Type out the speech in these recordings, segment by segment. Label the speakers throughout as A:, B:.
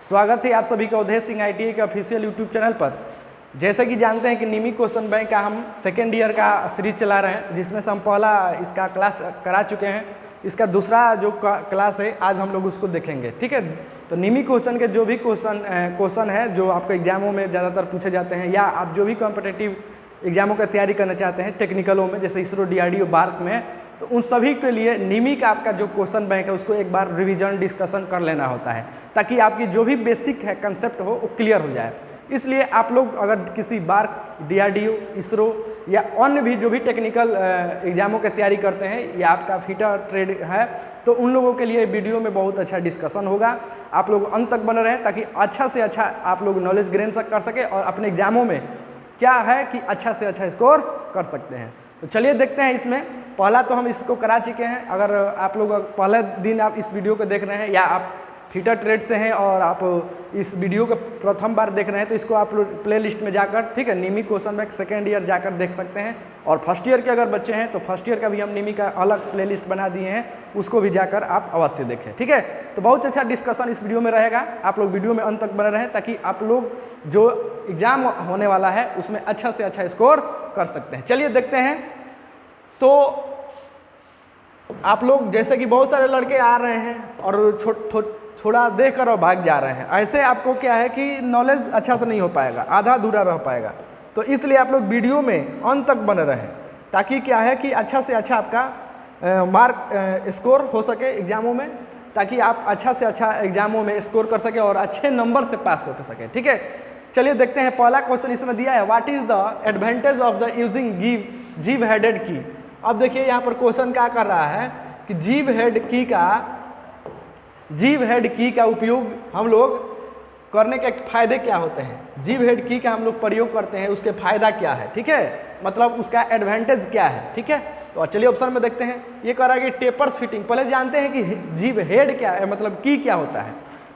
A: स्वागत है आप सभी का उदय सिंह ITI के ऑफिशियल यूट्यूब चैनल पर। जैसे कि जानते हैं कि निमी क्वेश्चन बैंक का हम सेकेंड ईयर का सीरीज चला रहे हैं, जिसमें से हम पहला इसका क्लास करा चुके हैं। इसका दूसरा जो क्लास है आज हम लोग उसको देखेंगे, ठीक है। तो निमी क्वेश्चन के जो भी क्वेश्चन है जो आपको एग्जामों में ज़्यादातर पूछे जाते हैं, या आप जो भी कॉम्पिटिटिव एग्जामों का तैयारी करना चाहते हैं टेक्निकलों में, जैसे इसरो DRDO बार्क में, तो उन सभी के लिए निमी का आपका जो क्वेश्चन बैंक है उसको एक बार रिवीजन डिस्कशन कर लेना होता है, ताकि आपकी जो भी बेसिक है कंसेप्ट हो वो क्लियर हो जाए। इसलिए आप लोग अगर किसी बार्क, DRDO, इसरो या अन्य भी जो भी टेक्निकल एग्जामों की तैयारी करते हैं, या आपका फिटर ट्रेड है, तो उन लोगों के लिए वीडियो में बहुत अच्छा डिस्कशन होगा। आप लोग अंत तक बने रहें ताकि अच्छा से अच्छा आप लोग नॉलेज गेन कर सके और अपने एग्जामों में क्या है कि अच्छा से अच्छा स्कोर कर सकते हैं। तो चलिए देखते हैं। इसमें पहला तो हम इसको करा चुके हैं। अगर आप लोग पहले दिन आप इस वीडियो को देख रहे हैं, या आप फिटर ट्रेड से हैं और आप इस वीडियो को प्रथम बार देख रहे हैं, तो इसको आप लोग प्ले लिस्ट में जाकर, ठीक है, निमी क्वेश्चन बैंक सेकेंड ईयर जाकर देख सकते हैं। और फर्स्ट ईयर के अगर बच्चे हैं तो फर्स्ट ईयर का भी हम निमी का अलग प्ले लिस्ट बना दिए हैं, उसको भी जाकर आप अवश्य देखें, ठीक है। तो बहुत अच्छा डिस्कशन इस वीडियो में रहेगा। आप लोग वीडियो में अंत तक बने रहें ताकि आप लोग जो एग्जाम होने वाला है उसमें अच्छा से अच्छा स्कोर कर सकते हैं। चलिए देखते हैं। तो आप लोग जैसे कि बहुत सारे लड़के आ रहे हैं और थोड़ा देख कर और भाग जा रहे हैं, ऐसे आपको क्या है कि नॉलेज अच्छा से नहीं हो पाएगा, आधा अधूरा रह पाएगा। तो इसलिए आप लोग वीडियो में अंत तक बने रहें, ताकि क्या है कि अच्छा से अच्छा आपका मार्क स्कोर हो सके एग्जामों में, ताकि आप अच्छा से अच्छा एग्जामों में स्कोर कर सके और अच्छे नंबर से पास हो सके, ठीक है। चलिए देखते हैं। पहला क्वेश्चन इसमें दिया है, what is the advantage of the using जीव हेडेड की। अब देखिए यहाँ पर क्वेश्चन क्या कर रहा है कि जीव हेड की का उपयोग हम लोग करने के फायदे क्या होते हैं, जीव हेड की का हम लोग प्रयोग करते हैं, उसके फायदा क्या है, ठीक है, मतलब उसका एडवांटेज क्या है, ठीक है। तो चलिए ऑप्शन में देखते हैं। ये कह रहा है कि टेपर्स फिटिंग। पहले जानते हैं कि जीव हेड क्या है, मतलब की क्या होता है।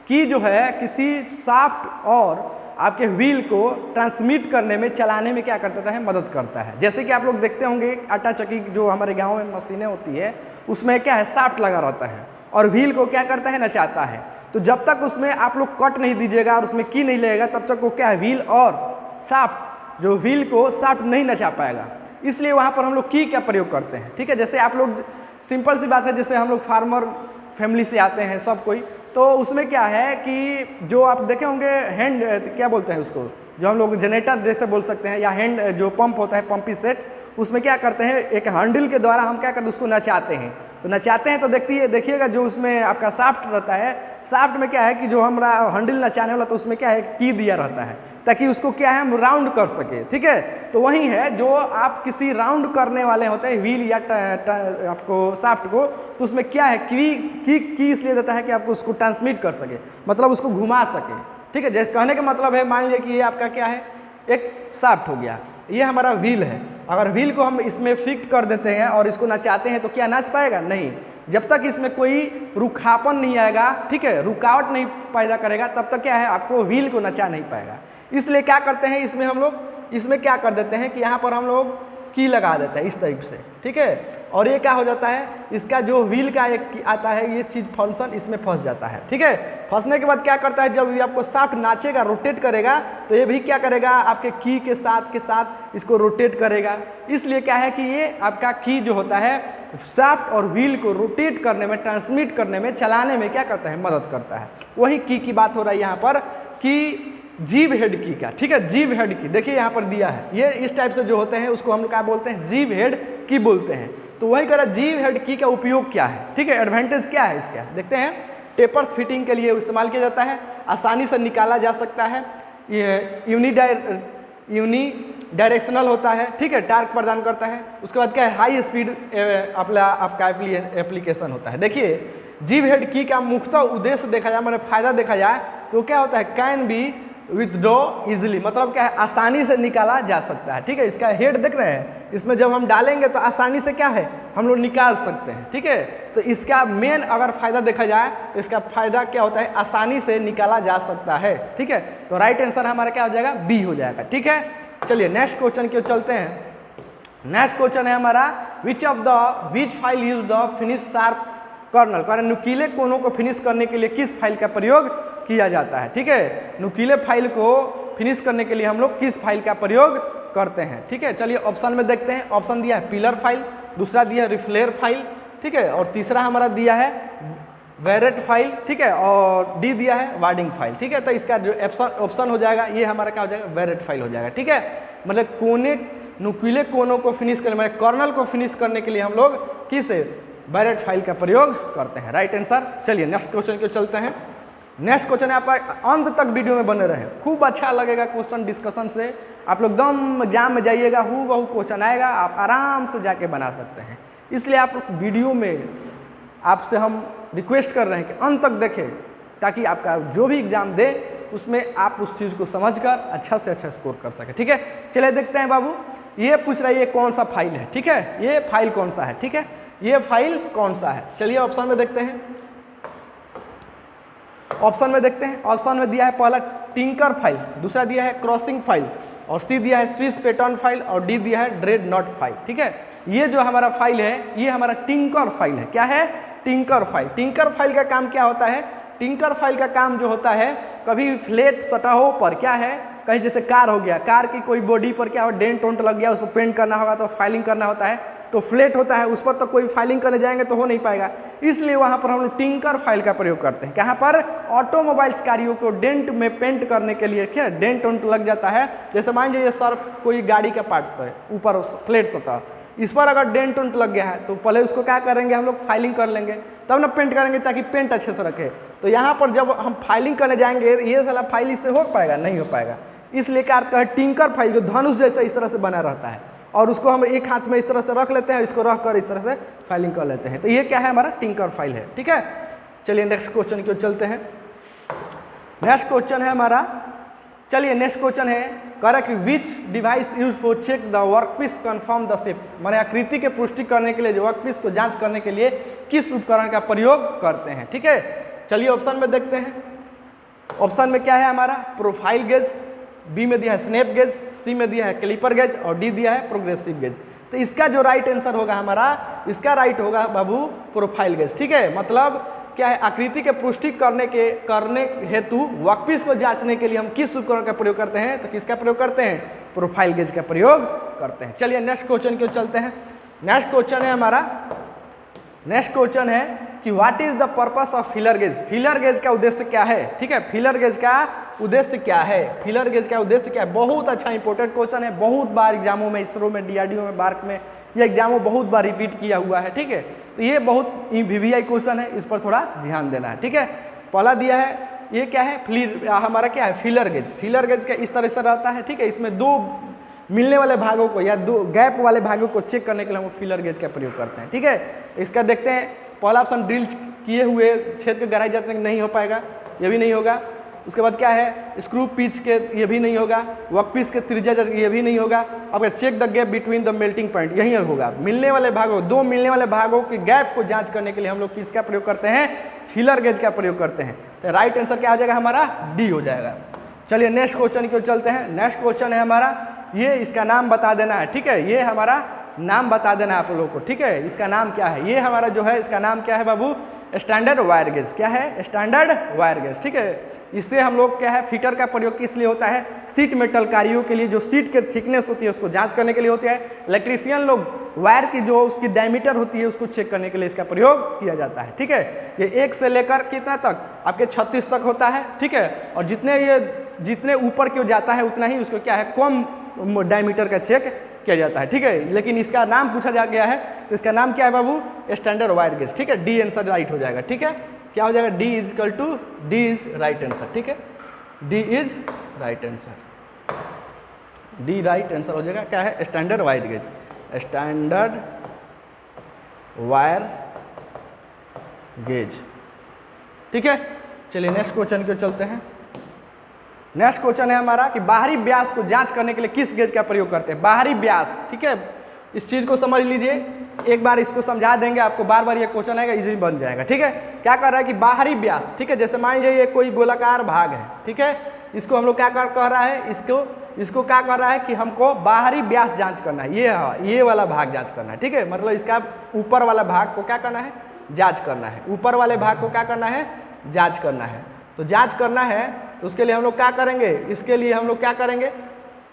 A: की जो है किसी शाफ्ट और आपके व्हील को ट्रांसमिट करने में, चलाने में क्या करता है, मदद करता है। जैसे कि आप लोग देखते होंगे आटा चक्की जो हमारे गांव में मशीनें होती है, उसमें क्या है, शाफ्ट लगा रहता है और व्हील को क्या करता है, नचाता है। तो जब तक उसमें आप लोग कट नहीं दीजिएगा और उसमें की नहीं लगेगा, तब तक वो क्या है, व्हील और शाफ्ट, जो व्हील को शाफ्ट नहीं नचा पाएगा। इसलिए वहाँ पर हम लोग की का प्रयोग करते हैं, ठीक है। जैसे आप लोग, सिंपल सी बात है, जैसे हम लोग फार्मर फैमिली से आते हैं सब कोई, तो उसमें क्या है कि जो आप देखे होंगे हैंड, क्या बोलते हैं उसको, जो हम लोग जनरेटर जैसे बोल सकते हैं, या हैंड जो पंप होता है, पंपी सेट, उसमें क्या करते हैं, एक हैंडल के द्वारा हम क्या करते हैं, उसको नचाते हैं। तो नचाते हैं तो देखिएगा जो उसमें आपका शाफ्ट रहता है, शाफ्ट में क्या है कि जो हमारा हैंडल नचाने वाला, तो उसमें क्या है, की दिया रहता है, ताकि उसको क्या है, हम राउंड कर सके, ठीक है। तो वही है, जो आप किसी राउंड करने वाले होते हैं व्हील या आपको शाफ्ट को, तो उसमें क्या है, की इसलिए देता है कि आपको उसको ट्रांसमिट कर सके, मतलब उसको घुमा सके, ठीक है। जैसे कहने का मतलब है, मान लीजिए कि ये आपका क्या है, एक शाफ्ट हो गया, ये हमारा व्हील है। अगर व्हील को हम इसमें फिट कर देते हैं और इसको नचाते हैं, तो क्या नाच पाएगा, नहीं। जब तक इसमें कोई रुखापन नहीं आएगा, ठीक है, रुकावट नहीं पैदा करेगा, तब तक क्या है, आपको व्हील को नचा नहीं पाएगा। इसलिए क्या करते हैं, इसमें हम लोग इसमें क्या कर देते हैं कि यहाँ पर हम लोग की लगा देते हैं इस टाइप से, ठीक है। और ये क्या हो जाता है, इसका जो व्हील का एक आता है, ये चीज़ फंक्शन इसमें फंस जाता है, ठीक है। फंसने के बाद क्या करता है, जब ये आपको शाफ्ट नाचेगा, रोटेट करेगा, तो ये भी क्या करेगा, आपके की के साथ इसको रोटेट करेगा। इसलिए क्या है कि ये आपका की जो होता है, शाफ्ट और व्हील को रोटेट करने में, ट्रांसमिट करने में, चलाने में क्या करता है, मदद करता है। वही की बात हो रहा है यहाँ पर कि जीव हेड की का, ठीक है, जीव हेड की। देखिए यहाँ पर दिया है, ये इस टाइप से जो होते हैं उसको हम लोग क्या बोलते हैं, जीव हेड की बोलते हैं। तो वही कह रहा, जीव हेड की का उपयोग क्या है, ठीक है, एडवांटेज क्या है इसका, देखते हैं। टेपर्स फिटिंग के लिए इस्तेमाल किया जाता है, आसानी से निकाला जा सकता है, ये यूनी डायरेक्शनल होता है, ठीक है, टार्क प्रदान करता है। उसके बाद क्या है, हाई स्पीड आपका एप्लीकेशन होता है। देखिए जीव हेड की का मुख्य उद्देश्य देखा जाए, मैंने फायदा देखा जाए, तो क्या होता है, कैन बी विथड्रॉ इजिली, मतलब क्या है, आसानी से निकाला जा सकता है, ठीक है। इसका हेड देख रहे हैं, इसमें जब हम डालेंगे तो आसानी से क्या है, हम लोग निकाल सकते हैं, ठीक है। तो इसका मेन अगर फायदा देखा जाए, तो इसका फायदा क्या होता है, आसानी से निकाला जा सकता है, ठीक है। तो राइट आंसर हमारा क्या हो जाएगा, बी हो जाएगा, ठीक है। चलिए नेक्स्ट क्वेश्चन की ओर चलते हैं। नेक्स्ट क्वेश्चन है हमारा, which file use the finish sharp corner, नुकीले कोनों को फिनिश करने के लिए किस फाइल का प्रयोग किया जाता है। ठीक है, नुकीले फाइल को फिनिश करने के लिए हम लोग किस फाइल का प्रयोग करते हैं। ठीक है, चलिए ऑप्शन में देखते हैं। ऑप्शन दिया है पिलर फाइल, दूसरा दिया है रिफ्लेयर फाइल, ठीक है, और तीसरा हमारा दिया है वेरेट फाइल, ठीक है, और डी दिया है वार्डिंग फाइल। ठीक है, तो इसका जो ऑप्शन हो जाएगा ये हमारा क्या हो जाएगा, वेरेट फाइल हो जाएगा। ठीक है, मतलब कोने नुकीले कोनों को फिनिश करने मतलब कर्नल को फिनिश करने के लिए हम लोग किस वेरेट फाइल का प्रयोग करते हैं। Right answer. चलिए नेक्स्ट क्वेश्चन को चलते हैं। नेक्स्ट क्वेश्चन है, आप अंत तक वीडियो में बने रहें, खूब अच्छा लगेगा क्वेश्चन डिस्कशन से। आप लोग दम एग्जाम में जाइएगा, हूबहू क्वेश्चन आएगा, आप आराम से जाके बना सकते हैं। इसलिए आप लोग वीडियो में आपसे हम रिक्वेस्ट कर रहे हैं कि अंत तक देखें, ताकि आपका जो भी एग्जाम दे उसमें आप उस चीज़ को समझकर अच्छा से अच्छा स्कोर कर सकें। ठीक है, चलिए देखते हैं बाबू, ये पूछ रहा है ये कौन सा फाइल है। ठीक है, ये फाइल कौन सा है। ठीक है, ये फाइल कौन सा है। चलिए ऑप्शन में देखते हैं। ऑप्शन में देखते हैं, ऑप्शन में दिया है पहला टिंकर फाइल, दूसरा दिया है क्रॉसिंग फाइल, और सी दिया है स्विस पैटर्न फाइल, और डी दिया है ड्रेड नॉट फाइल। ठीक है, ये जो हमारा फाइल है ये हमारा टिंकर फाइल है। क्या है, टिंकर फाइल। टिंकर फाइल का काम क्या होता है, टिंकर फाइल का काम जो होता है, कभी फ्लैट सतहों पर क्या है, कहीं जैसे कार हो गया, कार की कोई बॉडी पर क्या हो डेंट वोंट लग गया, उसको पेंट करना होगा तो फाइलिंग करना होता है, तो फ्लैट होता है उस पर तो कोई फाइलिंग करने जाएंगे तो हो नहीं पाएगा, इसलिए वहाँ पर हम लोग टिंकर फाइल का प्रयोग करते हैं। कहाँ पर, ऑटोमोबाइल्स गाड़ियों को डेंट में पेंट करने के लिए क्या डेंट वोंट लग जाता है, जैसे मान लीजिए सर कोई गाड़ी का पार्ट्स है ऊपर फ्लैट सतह, इस पर अगर डेंट वोंट लग गया है तो पहले उसको क्या करेंगे हम लोग, फाइलिंग कर लेंगे, तब ना पेंट करेंगे ताकि पेंट अच्छे से रखे। तो यहाँ पर जब हम फाइलिंग करने जाएंगे ये साला फाइल इससे हो पाएगा, नहीं हो पाएगा, इसलिए क्या अर्थ है, टिंकर फाइल जो धनुष जैसा इस तरह से बना रहता है, और उसको हम एक हाथ में इस तरह से रख लेते हैं, इसको रख कर इस तरह से फाइलिंग कर लेते हैं। तो ये क्या है, हमारा टिंकर फाइल है। ठीक है, चलिए नेक्स्ट क्वेश्चन की ओर चलते हैं। नेक्स्ट क्वेश्चन है हमारा, चलिए नेक्स्ट क्वेश्चन है, correct which device use for check the workpiece confirm the shape, माने आकृति के पुष्टि करने के लिए, जो वर्कपीस को जांच करने के लिए किस उपकरण का प्रयोग करते हैं। ठीक है, चलिए ऑप्शन में देखते हैं। ऑप्शन में क्या है हमारा, प्रोफाइल गेज, बी में दिया है स्नैप गेज, सी में दिया है क्लिपर गेज, और डी दिया है प्रोग्रेसिव गेज। तो इसका जो राइट आंसर होगा हमारा, इसका राइट होगा बाबू प्रोफाइल गेज। ठीक है, मतलब क्या है, आकृति के पुष्टि करने हेतु वर्कपीस को जांचने के लिए हम किस उपकरण का प्रयोग करते हैं, तो किसका प्रयोग करते हैं, प्रोफाइल गेज का प्रयोग करते हैं। चलिए नेक्स्ट क्वेश्चन की ओर चलते हैं। नेक्स्ट क्वेश्चन है हमारा, नेक्स्ट क्वेश्चन है कि what is the purpose of filler gauge, filler gauge का उद्देश्य क्या है। ठीक है, फिलर गेज का उद्देश्य क्या है, फिलर गेज का उद्देश्य क्या है, बहुत अच्छा इंपॉर्टेंट क्वेश्चन है, बहुत बार एग्जामों में, इसरो में, डीआरडीओ में, बार्क में, ये एग्जामों बहुत बार रिपीट किया हुआ है। ठीक है, तो ये बहुत वीवीआई क्वेश्चन है, इस पर थोड़ा ध्यान देना है। ठीक है, पहला दिया है, ये क्या है, हमारा क्या है, फिलर गेज। फिलर गेज का इस तरह से रहता है। ठीक है, इसमें दो मिलने वाले भागों को या दो गैप वाले भागों को चेक करने के लिए हम फिलर गेज का प्रयोग करते हैं। ठीक है, इसका देखते हैं, पहला ऑप्शन ड्रिल किए हुए छेद के गहराई जाते नहीं हो पाएगा, ये भी नहीं होगा। उसके बाद क्या है, स्क्रू पिच के, ये भी नहीं होगा। वर्कपीस के त्रिज्या, ये भी नहीं होगा। अब check the gap between the melting point, यही होगा। मिलने वाले भागों, दो मिलने वाले भागों के गैप को जांच करने के लिए हम लोग किसका प्रयोग करते हैं, फिलर गेज का प्रयोग करते हैं। तो राइट आंसर क्या हो जाएगा हमारा, डी हो जाएगा। चलिए नेक्स्ट क्वेश्चन की ओर चलते हैं। नेक्स्ट क्वेश्चन है हमारा, ये इसका नाम बता देना है। ठीक है, ये हमारा नाम बता देना है आप लोगों को। ठीक है, इसका नाम क्या है, ये हमारा जो है इसका नाम क्या है बाबू, स्टैंडर्ड वायर गेज। क्या है, स्टैंडर्ड वायर गेज। ठीक है, इससे हम लोग क्या है, फिटर का प्रयोग किस लिए होता है, सीट मेटल कार्यों के लिए, जो सीट के थिकनेस होती है उसको जांच करने के लिए होती है। इलेक्ट्रीशियन लोग वायर की जो उसकी डायमीटर होती है उसको चेक करने के लिए इसका प्रयोग किया जाता है। ठीक है, ये 1 से लेकर कितना तक, आपके 36 तक होता है। ठीक है, और जितने ऊपर क्यों जाता है उतना ही उसको क्या है, कम डायमीटर का चेक किया जाता है। ठीक है, लेकिन इसका नाम पूछा जा गया है तो इसका नाम क्या है बाबू, स्टैंडर्ड वायर गेज। ठीक है, डी आंसर राइट हो जाएगा। ठीक है, क्या हो जाएगा, D is equal to, D is right answer. ठीक है, D is right answer, D right answer हो जाएगा। क्या है, standard wire gauge, standard wire gauge. ठीक है, चलिए नेक्स्ट क्वेश्चन की ओर चलते हैं। नेक्स्ट क्वेश्चन है हमारा कि बाहरी व्यास को जांच करने के लिए किस गेज का प्रयोग करते हैं, बाहरी व्यास। ठीक है, इस चीज़ को समझ लीजिए, एक बार इसको समझा देंगे आपको, बार बार ये क्वेश्चन आएगा, इजी बन जाएगा। ठीक है, क्या कर रहा है कि बाहरी व्यास। ठीक है, जैसे मान लीजिए ये कोई गोलाकार भाग है। ठीक है, इसको हम लोग क्या कह रहा है, इसको क्या कर रहा है कि हमको बाहरी व्यास जांच करना है, ये वाला भाग जांच करना है। ठीक है, मतलब इसका ऊपर वाला भाग को क्या करना है, जांच करना है, ऊपर वाले भाग को क्या करना है, जांच करना है। तो जांच करना है तो उसके लिए हम लोग क्या करेंगे, इसके लिए हम लोग क्या करेंगे,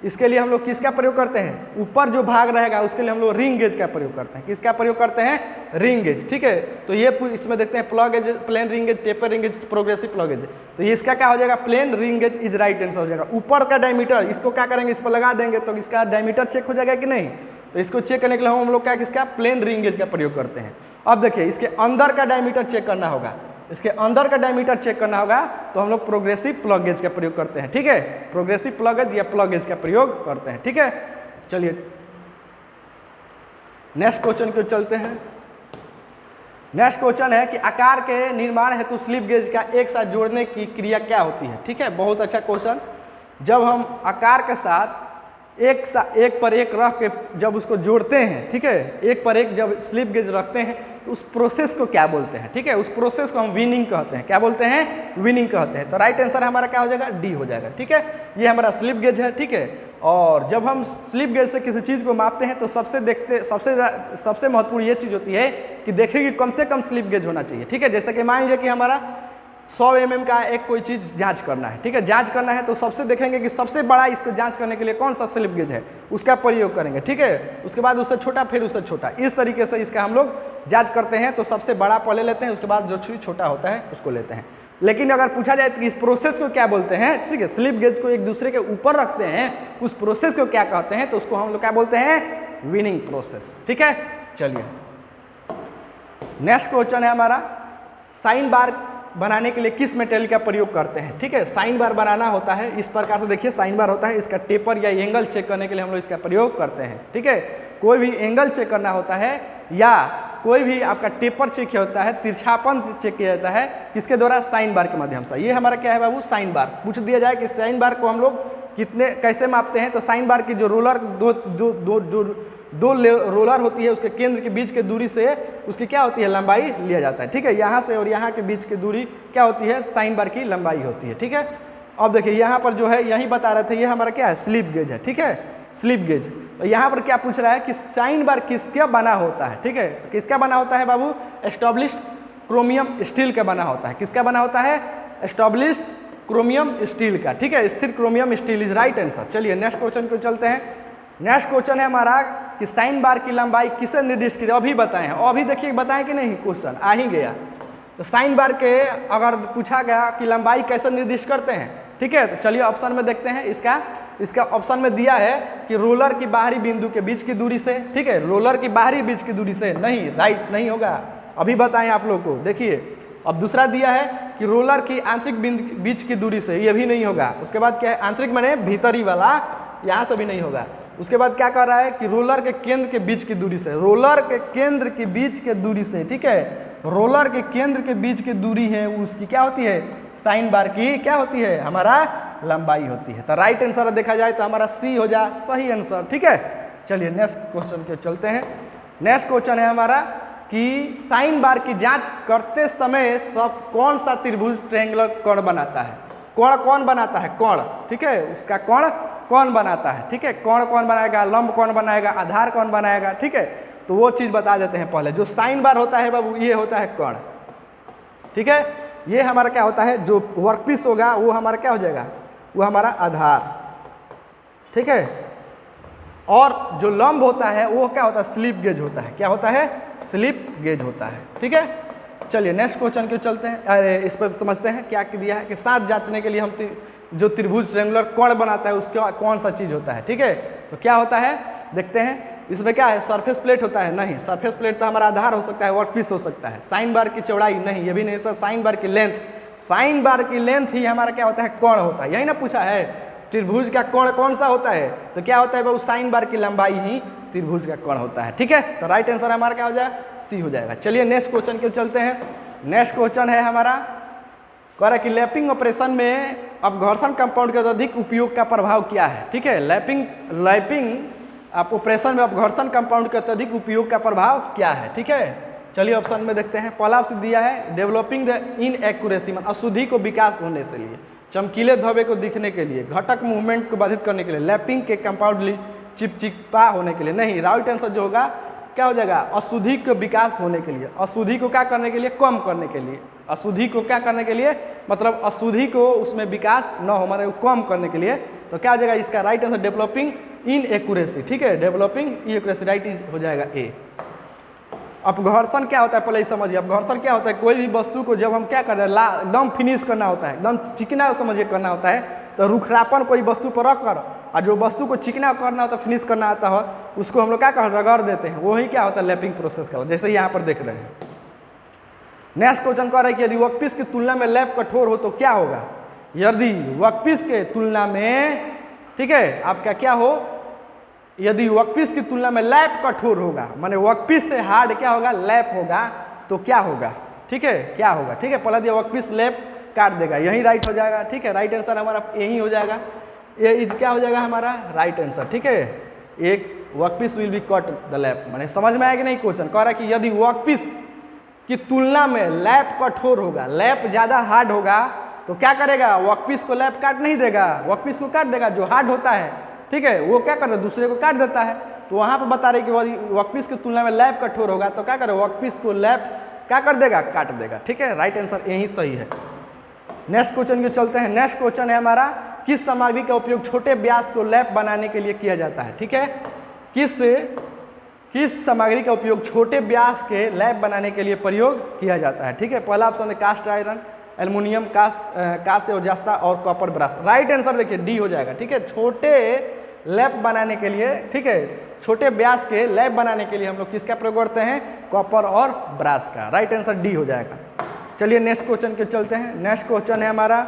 A: इसके लिए हम लोग किसका प्रयोग करते हैं, ऊपर जो भाग रहेगा उसके लिए हम लोग रिंग गेज का प्रयोग करते हैं। किसका प्रयोग करते हैं, रिंग गेज। ठीक है, तो ये इसमें देखते हैं plug gauge, plain ring gauge, taper ring gauge, progressive plug gauge. तो ये इसका क्या हो जाएगा, plain ring gauge is right answer हो जाएगा। ऊपर का डायमीटर इसको क्या करेंगे, इस पर लगा देंगे तो इसका डायमीटर चेक हो जाएगा कि नहीं। तो इसको चेक करने के लिए हम लोग क्या किसका, प्लेन रिंग गेज का प्रयोग करते हैं। अब देखिए इसके अंदर का डायमीटर चेक करना होगा, इसके अंदर का डायमीटर चेक करना होगा तो हम लोग प्रोग्रेसिव प्लग गेज का प्रयोग करते हैं। ठीक है, प्रोग्रेसिव प्लग गेज या प्लग गेज का प्रयोग करते हैं। ठीक है, चलिए नेक्स्ट क्वेश्चन को चलते हैं। नेक्स्ट क्वेश्चन है कि आकार के निर्माण हेतु स्लिप गेज का एक साथ जोड़ने की क्रिया क्या होती है। ठीक है, बहुत अच्छा क्वेश्चन। जब हम आकार के साथ एक पर एक रख के जब उसको जोड़ते हैं, ठीक है, एक पर एक जब स्लिप गेज रखते हैं तो उस प्रोसेस को क्या बोलते हैं। ठीक है, उस प्रोसेस को हम विनिंग कहते हैं। क्या बोलते हैं, विनिंग कहते हैं। तो राइट आंसर हमारा क्या हो जाएगा, डी हो जाएगा। ठीक है, ये हमारा स्लिप गेज है। ठीक है, और जब हम स्लिप गेज से किसी चीज़ को मापते हैं तो सबसे महत्वपूर्ण ये चीज़ होती है कि देखें कि कम से कम स्लिप गेज होना चाहिए। ठीक है, जैसे कि मान लीजिए कि हमारा 100 mm का एक कोई चीज़ जांच करना है। ठीक है, जांच करना है तो सबसे देखेंगे कि सबसे बड़ा इसको जांच करने के लिए कौन सा स्लिप गेज है, उसका प्रयोग करेंगे। ठीक है, उसके बाद उससे छोटा, फिर उससे छोटा, इस तरीके से इसका हम लोग जांच करते हैं। तो सबसे बड़ा पहले लेते हैं, उसके बाद जो छोटा होता है उसको लेते हैं। लेकिन अगर पूछा जाए तो इस प्रोसेस को क्या बोलते हैं, ठीक है, स्लिप गेज को एक दूसरे के ऊपर रखते हैं, उस प्रोसेस को क्या कहते हैं, तो उसको हम लोग क्या बोलते हैं, विनिंग प्रोसेस। ठीक है, चलिए नेक्स्ट क्वेश्चन है हमारा, साइन बार बनाने के लिए किस मटेरियल का प्रयोग करते हैं। ठीक है, साइन बार बनाना होता है इस प्रकार से, देखिए साइन बार होता है, इसका टेपर या एंगल चेक करने के लिए हम लोग इसका प्रयोग करते हैं। ठीक है, कोई भी एंगल चेक करना होता है या कोई भी आपका टेपर चेक होता है, तिरछापन चेक किया जाता है, किसके द्वारा, साइन बार के माध्यम से। ये हमारा क्या है बाबू, साइन बार। पूछ दिया जाए कि साइन बार को हम लोग कितने कैसे मापते हैं, तो साइन बार की जो रोलर दो रोलर होती है, उसके केंद्र के बीच के दूरी से उसकी क्या होती है, लंबाई लिया जाता है। ठीक है, यहाँ से और यहाँ के बीच की दूरी क्या होती है, साइन बार की लंबाई होती है। ठीक है, अब देखिए यहाँ पर जो है यही बता रहे थे, ये हमारा क्या है, स्लिप गेज है। ठीक है, स्लिप गेज। तो यहाँ पर क्या पूछ रहा है कि साइन बार किसका बना होता है। ठीक है, तो किसका बना होता है बाबू, एस्टैब्लिश्ड क्रोमियम स्टील का बना होता है। किसका बना होता है, एस्टैब्लिश्ड क्रोमियम स्टील का। ठीक है, स्थिर chromium steel is right answer. चलिए नेक्स्ट क्वेश्चन को चलते हैं। नेक्स्ट क्वेश्चन है हमारा कि साइन बार की लंबाई किसे निर्दिष्ट की, अभी बताएं, अभी देखिए बताएं कि नहीं, क्वेश्चन आ ही गया। तो साइन बार के अगर पूछा गया कि लंबाई कैसे निर्दिष्ट करते हैं, ठीक है, तो चलिए ऑप्शन में देखते हैं। इसका ऑप्शन में दिया है कि रोलर की बाहरी बिंदु के बीच की दूरी से। ठीक है, रोलर की बाहरी बीच की दूरी से, नहीं, राइट नहीं होगा, अभी बताएं आप लोग को। देखिए अब दूसरा दिया है कि रोलर की आंतरिक बीच की दूरी से, ये भी नहीं होगा। उसके बाद क्या है, आंतरिक माने भीतरी वाला, यहाँ से भी नहीं होगा। उसके बाद क्या कर रहा है कि रोलर के केंद्र के बीच की दूरी से, रोलर के केंद्र के बीच के दूरी से। ठीक है, रोलर के केंद्र के बीच की दूरी है, उसकी क्या होती है, साइन बार की क्या होती है, हमारा लंबाई होती है। तो राइट आंसर देखा जाए तो हमारा सी हो जाए सही आंसर। ठीक है, चलिए नेक्स्ट क्वेश्चन के चलते हैं। नेक्स्ट क्वेश्चन है हमारा कि साइन बार की जांच करते समय सब कौन सा त्रिभुज ट्रायंगुलर कोण बनाता है, कोण कौन बनाता है, कोण। ठीक है, उसका कोण कौन बनाता है। ठीक है, कोण कौन बनाएगा, लंब कौन बनाएगा, आधार कौन बनाएगा। ठीक है, तो वो चीज़ बता देते हैं पहले। जो साइन बार होता है बाबू, ये होता है कोण। ठीक है, ये हमारा क्या होता है, जो वर्कपीस होगा वो हमारा क्या हो जाएगा, वो हमारा आधार। ठीक है, और जो लंब होता है वो क्या होता है, स्लिप गेज होता है। क्या होता है, स्लिप गेज होता है। ठीक है, चलिए नेक्स्ट क्वेश्चन क्यों चलते हैं, अरे इस पर समझते हैं क्या दिया है कि साथ जांचने के लिए हम जो त्रिभुज ट्रायंगुलर कोण बनाता है उसका कौन सा चीज़ होता है। ठीक है, तो क्या होता है देखते हैं। इसमें क्या है, सरफेस प्लेट होता है, नहीं, सरफेस प्लेट तो हमारा आधार हो सकता है, वर्कपीस हो सकता है। साइन बार की चौड़ाई, नहीं, ये भी नहीं, तो साइन बार की लेंथ, साइन बार की लेंथ ही हमारा क्या होता है, कोण होता है। यही ना पूछा है, त्रिभुज का कोण कौन सा होता है, तो क्या होता है बाबू, साइन बार की लंबाई ही त्रिभुज का कोण होता है। ठीक है, तो राइट आंसर हमारा क्या हो जाएगा, सी हो जाएगा। चलिए नेक्स्ट क्वेश्चन के चलते हैं। नेक्स्ट क्वेश्चन है हमारा, कह रहा है कि लैपिंग ऑपरेशन में अपघर्षण कंपाउंड के अत्यधिक उपयोग का प्रभाव क्या है। ठीक है, लैपिंग ऑपरेशन में अपघर्षण कंपाउंड के अत्यधिक उपयोग का प्रभाव क्या है। ठीक है, चलिए ऑप्शन में देखते हैं। पहला ऑप्शन दिया है डेवलपिंग द इनएक्यूरेसी, अशुद्धि को विकास होने से लिए, चमकीले धब्बे को दिखने के लिए, घटक मूवमेंट को बाधित करने के लिए, लैपिंग के कंपाउंडली चिपचिपा होने के लिए, नहीं, राइट आंसर जो होगा क्या हो जाएगा, अशुद्धि का विकास होने के लिए, अशुद्धि को क्या करने के लिए, कम करने के लिए, अशुद्धि को क्या करने के लिए, मतलब अशुद्धि को उसमें विकास न हो, हमारे कम करने के लिए। तो क्या हो जाएगा इसका right answer, developing in accuracy, ठीक है, डेवलपिंग इन एक्यूरेसी, राइट हो जाएगा ए। अपघर्षण क्या होता है पहले ही समझिए। अपघर्षण क्या होता है, कोई भी वस्तु को जब हम क्या कर रहे हैं एकदम फिनिश करना होता है, एकदम चिकना समझिए करना होता है, तो रुखरापन कोई वस्तु पर रख कर और जो वस्तु को चिकना करना होता है, फिनिश करना आता है, उसको हम लोग क्या कर रगड़ देते हैं, वही क्या होता है लैपिंग प्रोसेस का, जैसे यहाँ पर देख रहे हैं। नेक्स्ट क्वेश्चन कह रहा है कि यदि वर्कपीस की तुलना में लैप कठोर हो तो क्या होगा। यदि वर्कपीस के तुलना में, ठीक है, आपका क्या हो, यदि वर्कपीस की तुलना में लैप कठोर होगा, माने वर्कपीस से हार्ड क्या होगा, लैप होगा, तो क्या होगा, ठीक है, क्या होगा, ठीक है, पहला दिया वर्कपीस लैप काट देगा, यही राइट हो जाएगा, ठीक है, राइट आंसर हमारा यही हो जाएगा, ये इज क्या हो जाएगा हमारा राइट आंसर, ठीक है, एक workpiece will be cut the lap, माने समझ में आया कि नहीं। क्वेश्चन कह रहा है कि यदि वर्कपीस की तुलना में लैप कठोर होगा, लैप ज़्यादा हार्ड होगा, तो क्या करेगा, वर्कपीस को लैप काट नहीं देगा, वर्कपीस को काट देगा, जो हार्ड होता है, ठीक है, वो क्या कर रहा है, दूसरे को काट देता है। तो वहाँ पर बता रहे कि वर्कपीस की तुलना में लैप कठोर होगा, तो क्या करे, वर्कपीस को लैप क्या कर देगा, काट देगा, ठीक है, राइट आंसर यही सही है। नेक्स्ट क्वेश्चन के चलते हैं। नेक्स्ट क्वेश्चन है हमारा, किस सामग्री का उपयोग छोटे व्यास को लैप बनाने के लिए किया जाता है, ठीक है, किस सामग्री का उपयोग छोटे व्यास के लैप बनाने के लिए प्रयोग किया जाता है, ठीक है। पहला ऑप्शन है कास्ट आयरन, एल्युमिनियम, कास्ट और जस्ता और कॉपर ब्रश, राइट आंसर देखिए डी हो जाएगा, ठीक है, छोटे लैप बनाने के लिए, ठीक है, छोटे व्यास के लैप बनाने के लिए हम लोग किसका प्रयोग करते हैं, कॉपर और ब्रश का, राइट आंसर डी हो जाएगा। चलिए नेक्स्ट क्वेश्चन के चलते हैं। नेक्स्ट क्वेश्चन है हमारा,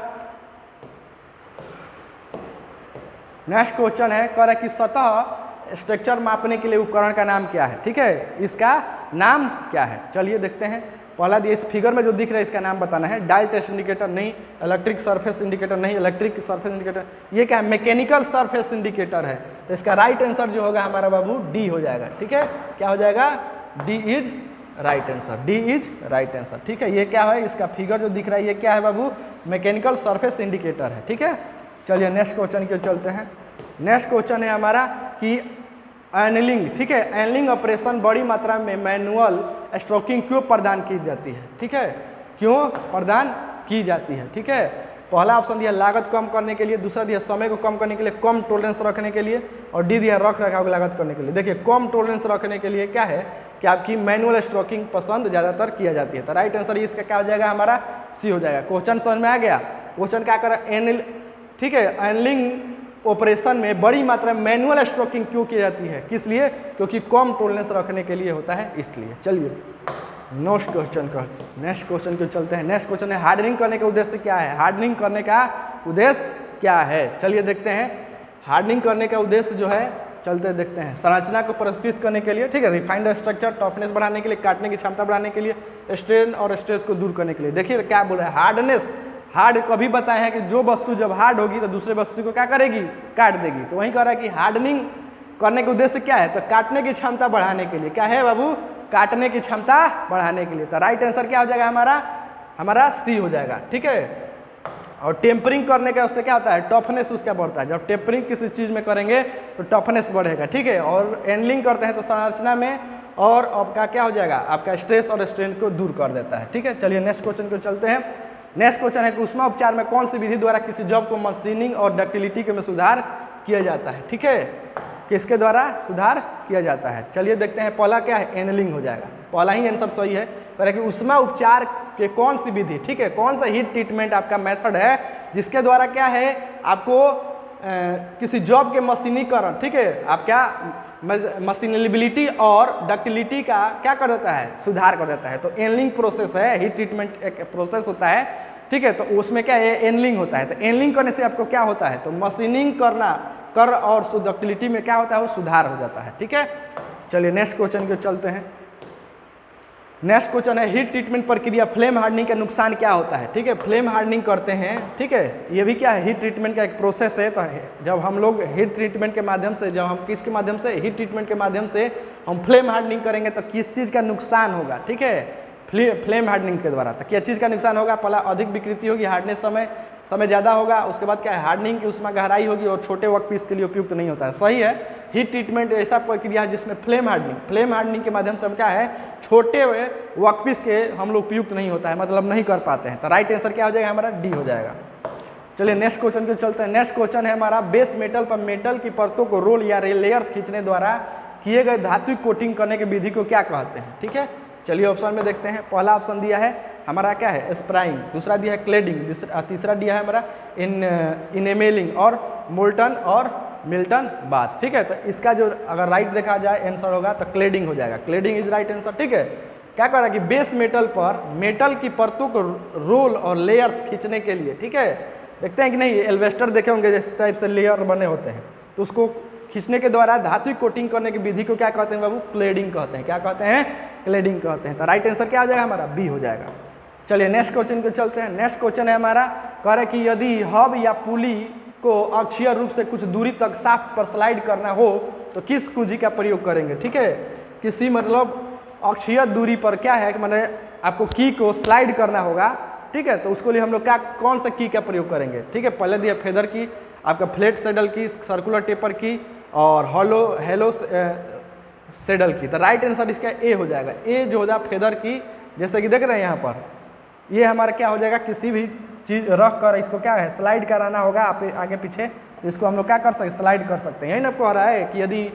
A: नेक्स्ट क्वेश्चन है कह रहा है कि सतह स्ट्रक्चर मापने के लिए उपकरण का नाम क्या है, ठीक है, इसका नाम क्या है। चलिए देखते हैं। पहला दिए इस फिगर में जो दिख रहा है इसका नाम बताना है। डायल टेस्ट इंडिकेटर नहीं, इलेक्ट्रिक सरफेस इंडिकेटर नहीं, इलेक्ट्रिक सरफेस इंडिकेटर, ये क्या है, मैकेनिकल सरफेस इंडिकेटर है। तो इसका राइट आंसर जो होगा हमारा बाबू डी हो जाएगा, ठीक है, क्या हो जाएगा, D is right answer, D is right answer, ठीक है। ये क्या है, इसका फिगर जो दिख रहा है ये क्या है बाबू, मैकेनिकल सरफेस इंडिकेटर है, ठीक है। चलिए नेक्स्ट क्वेश्चन के चलते हैं। नेक्स्ट क्वेश्चन है हमारा कि एनलिंग, ठीक है, एनलिंग ऑपरेशन बड़ी मात्रा में मैनुअल स्ट्रोकिंग क्यों प्रदान की जाती है, ठीक है, क्यों प्रदान की जाती है, ठीक है। पहला ऑप्शन दिया लागत कम करने के लिए, दूसरा दिया समय को कम करने के लिए, कम टॉलरेंस रखने के लिए, और डी दिया रख रखाव की लागत करने के लिए। देखिए कम टॉलरेंस रखने के लिए क्या है कि आपकी मैनुअल स्ट्रोकिंग पसंद ज़्यादातर किया जाती है। तो राइट आंसर इसका क्या हो जाएगा हमारा सी हो जाएगा। क्वेश्चन समझ में आ गया। क्वेश्चन क्या कर एनल, ठीक है, एनलिंग ऑपरेशन में बड़ी मात्रा में मैनुअल स्ट्रोकिंग क्यों की जाती है, किस लिए, क्योंकि कम टॉलरेंस रखने के लिए होता है, इसलिए। चलिए नेक्स्ट क्वेश्चन को चलते हैं। नेक्स्ट क्वेश्चन है हार्डनिंग करने का उद्देश्य क्या है, हार्डनिंग करने का उद्देश्य क्या है। चलिए देखते हैं। हार्डनिंग करने का उद्देश्य जो है, चलते देखते हैं। संरचना को परिष्कृत करने के लिए, ठीक है, रिफाइंड स्ट्रक्चर, टफनेस बढ़ाने के लिए, काटने की क्षमता बढ़ाने के लिए, स्ट्रेन और स्ट्रेस को दूर करने के लिए। देखिए क्या बोल रहा है, हार्डनेस, हार्ड कभी बताए हैं कि जो वस्तु जब हार्ड होगी तो दूसरे वस्तु को क्या करेगी, काट देगी। तो वहीं कह रहा है कि हार्डनिंग करने का उद्देश्य क्या है, तो काटने की क्षमता बढ़ाने के लिए। क्या है बाबू, काटने की क्षमता बढ़ाने के लिए। तो राइट आंसर क्या हो जाएगा हमारा सी हो जाएगा, ठीक है। और टेम्परिंग करने का उससे क्या होता है, टफनेस उसका बढ़ता है। जब टेम्परिंग किसी चीज़ में करेंगे तो टफनेस बढ़ेगा, ठीक है। और एनलिंग करते हैं तो संरचना में और आपका क्या हो जाएगा, आपका स्ट्रेस और स्ट्रेन को दूर कर देता है, ठीक है। चलिए नेक्स्ट क्वेश्चन को चलते हैं। नेक्स्ट क्वेश्चन है कि ऊष्मा उपचार में कौन सी विधि द्वारा किसी जॉब को मशीनिंग और डक्टिलिटी के में सुधार किया जाता है, ठीक है, किसके द्वारा सुधार किया जाता है। चलिए देखते हैं। पहला क्या है, एनलिंग हो जाएगा, पहला ही आंसर सही है। पर कि ऊष्मा उपचार के कौन सी विधि, ठीक है, कौन सा हीट ट्रीटमेंट आपका मेथड है जिसके द्वारा क्या है आपको किसी जॉब के मशीनीकरण, ठीक है, आप क्या मशीनेबिलिटी और डक्टिलिटी का क्या कर देता है, सुधार कर देता है। तो एनलिंग प्रोसेस है, हीट ट्रीटमेंट एक प्रोसेस होता है, ठीक है। तो उसमें क्या है, एनलिंग होता है। तो एनलिंग करने से आपको क्या होता है, तो मशीनिंग कर और डक्टिलिटी में क्या होता है, वो सुधार हो जाता है, ठीक है। चलिए नेक्स्ट क्वेश्चन को चलते हैं। नेक्स्ट क्वेश्चन है हीट ट्रीटमेंट प्रक्रिया फ्लेम हार्डनिंग का नुकसान क्या होता है, ठीक है। फ्लेम हार्डनिंग करते हैं, ठीक है, ये भी क्या है, हीट ट्रीटमेंट का एक प्रोसेस है। तो जब हम लोग हीट ट्रीटमेंट के माध्यम से, जब हम किसके माध्यम से, हीट ट्रीटमेंट के माध्यम से हम फ्लेम हार्डनिंग करेंगे तो किस चीज़ का नुकसान होगा, ठीक है, फ्लेम हार्डनिंग के द्वारा। तो क्या चीज़ का नुकसान होगा, पहला अधिक विकृति होगी हार्डनेस समय, समय ज़्यादा होगा, उसके बाद क्या है हार्डनिंग की उसमें गहराई होगी और छोटे वर्क पीस के लिए उपयुक्त नहीं होता है। सही है, हीट ट्रीटमेंट ऐसा प्रक्रिया है जिसमें फ्लेम हार्डनिंग के माध्यम से हम क्या है छोटे वर्क पीस के हम लोग उपयुक्त नहीं होता है, मतलब नहीं कर पाते हैं। तो राइट आंसर क्या हो जाएगा हमारा डी हो जाएगा। चलिए नेक्स्ट क्वेश्चन को चलते हैं। नेक्स्ट क्वेश्चन है हमारा बेस मेटल पर मेटल की परतों को रोल या लेयर्स खींचने द्वारा किए गए धातु कोटिंग करने की विधि को क्या कहते हैं। ठीक है, चलिए ऑप्शन में देखते हैं। पहला ऑप्शन दिया है हमारा क्या है स्प्राइंग, दूसरा दिया है क्लेडिंग, तीसरा दिया है हमारा इनेमेलिंग और मोल्टन और मिल्टन बाथ। ठीक है, तो इसका जो अगर राइट देखा जाए आंसर होगा तो क्लेडिंग हो जाएगा। Cladding is right answer. ठीक है, क्या कह रहा है कि बेस मेटल पर मेटल की परतों को रोल और लेयर्स खींचने के लिए, ठीक है, देखते हैं कि नहीं एल्वेस्टर देखे होंगे जिस टाइप से लेयर बने होते हैं, तो उसको खींचने के द्वारा धातु कोटिंग करने की विधि को क्या कहते हैं बाबू, क्लेडिंग कहते हैं। क्या कहते हैं, क्लेडिंग कहते हैं। तो राइट आंसर क्या हो जाएगा हमारा, बी हो जाएगा। चलिए नेक्स्ट क्वेश्चन को चलते हैं। नेक्स्ट क्वेश्चन है हमारा, कह रहा है कि यदि हब या पुली को अक्षीय रूप से कुछ दूरी तक शाफ्ट पर स्लाइड करना हो तो किस कुंजी का प्रयोग करेंगे। ठीक है, किसी मतलब अक्षीय दूरी पर क्या है कि मैंने आपको की को स्लाइड करना होगा। ठीक है, तो उसके लिए हम लोग क्या कौन सा की का प्रयोग करेंगे। ठीक है, पहले दिया फेदर की, आपका फ्लैट सेडल की, सर्कुलर टेपर की और हेलो सेडल की। तो राइट आंसर इसका ए हो जाएगा। ए जो हो जाए फेदर की, जैसे कि देख रहे हैं यहाँ पर, ये हमारा क्या हो जाएगा, किसी भी चीज रख कर इसको क्या है स्लाइड कराना होगा आगे पीछे, तो इसको हम लोग क्या कर सकते हैं, स्लाइड कर सकते हैं। यही ना कह रहा है कि यदि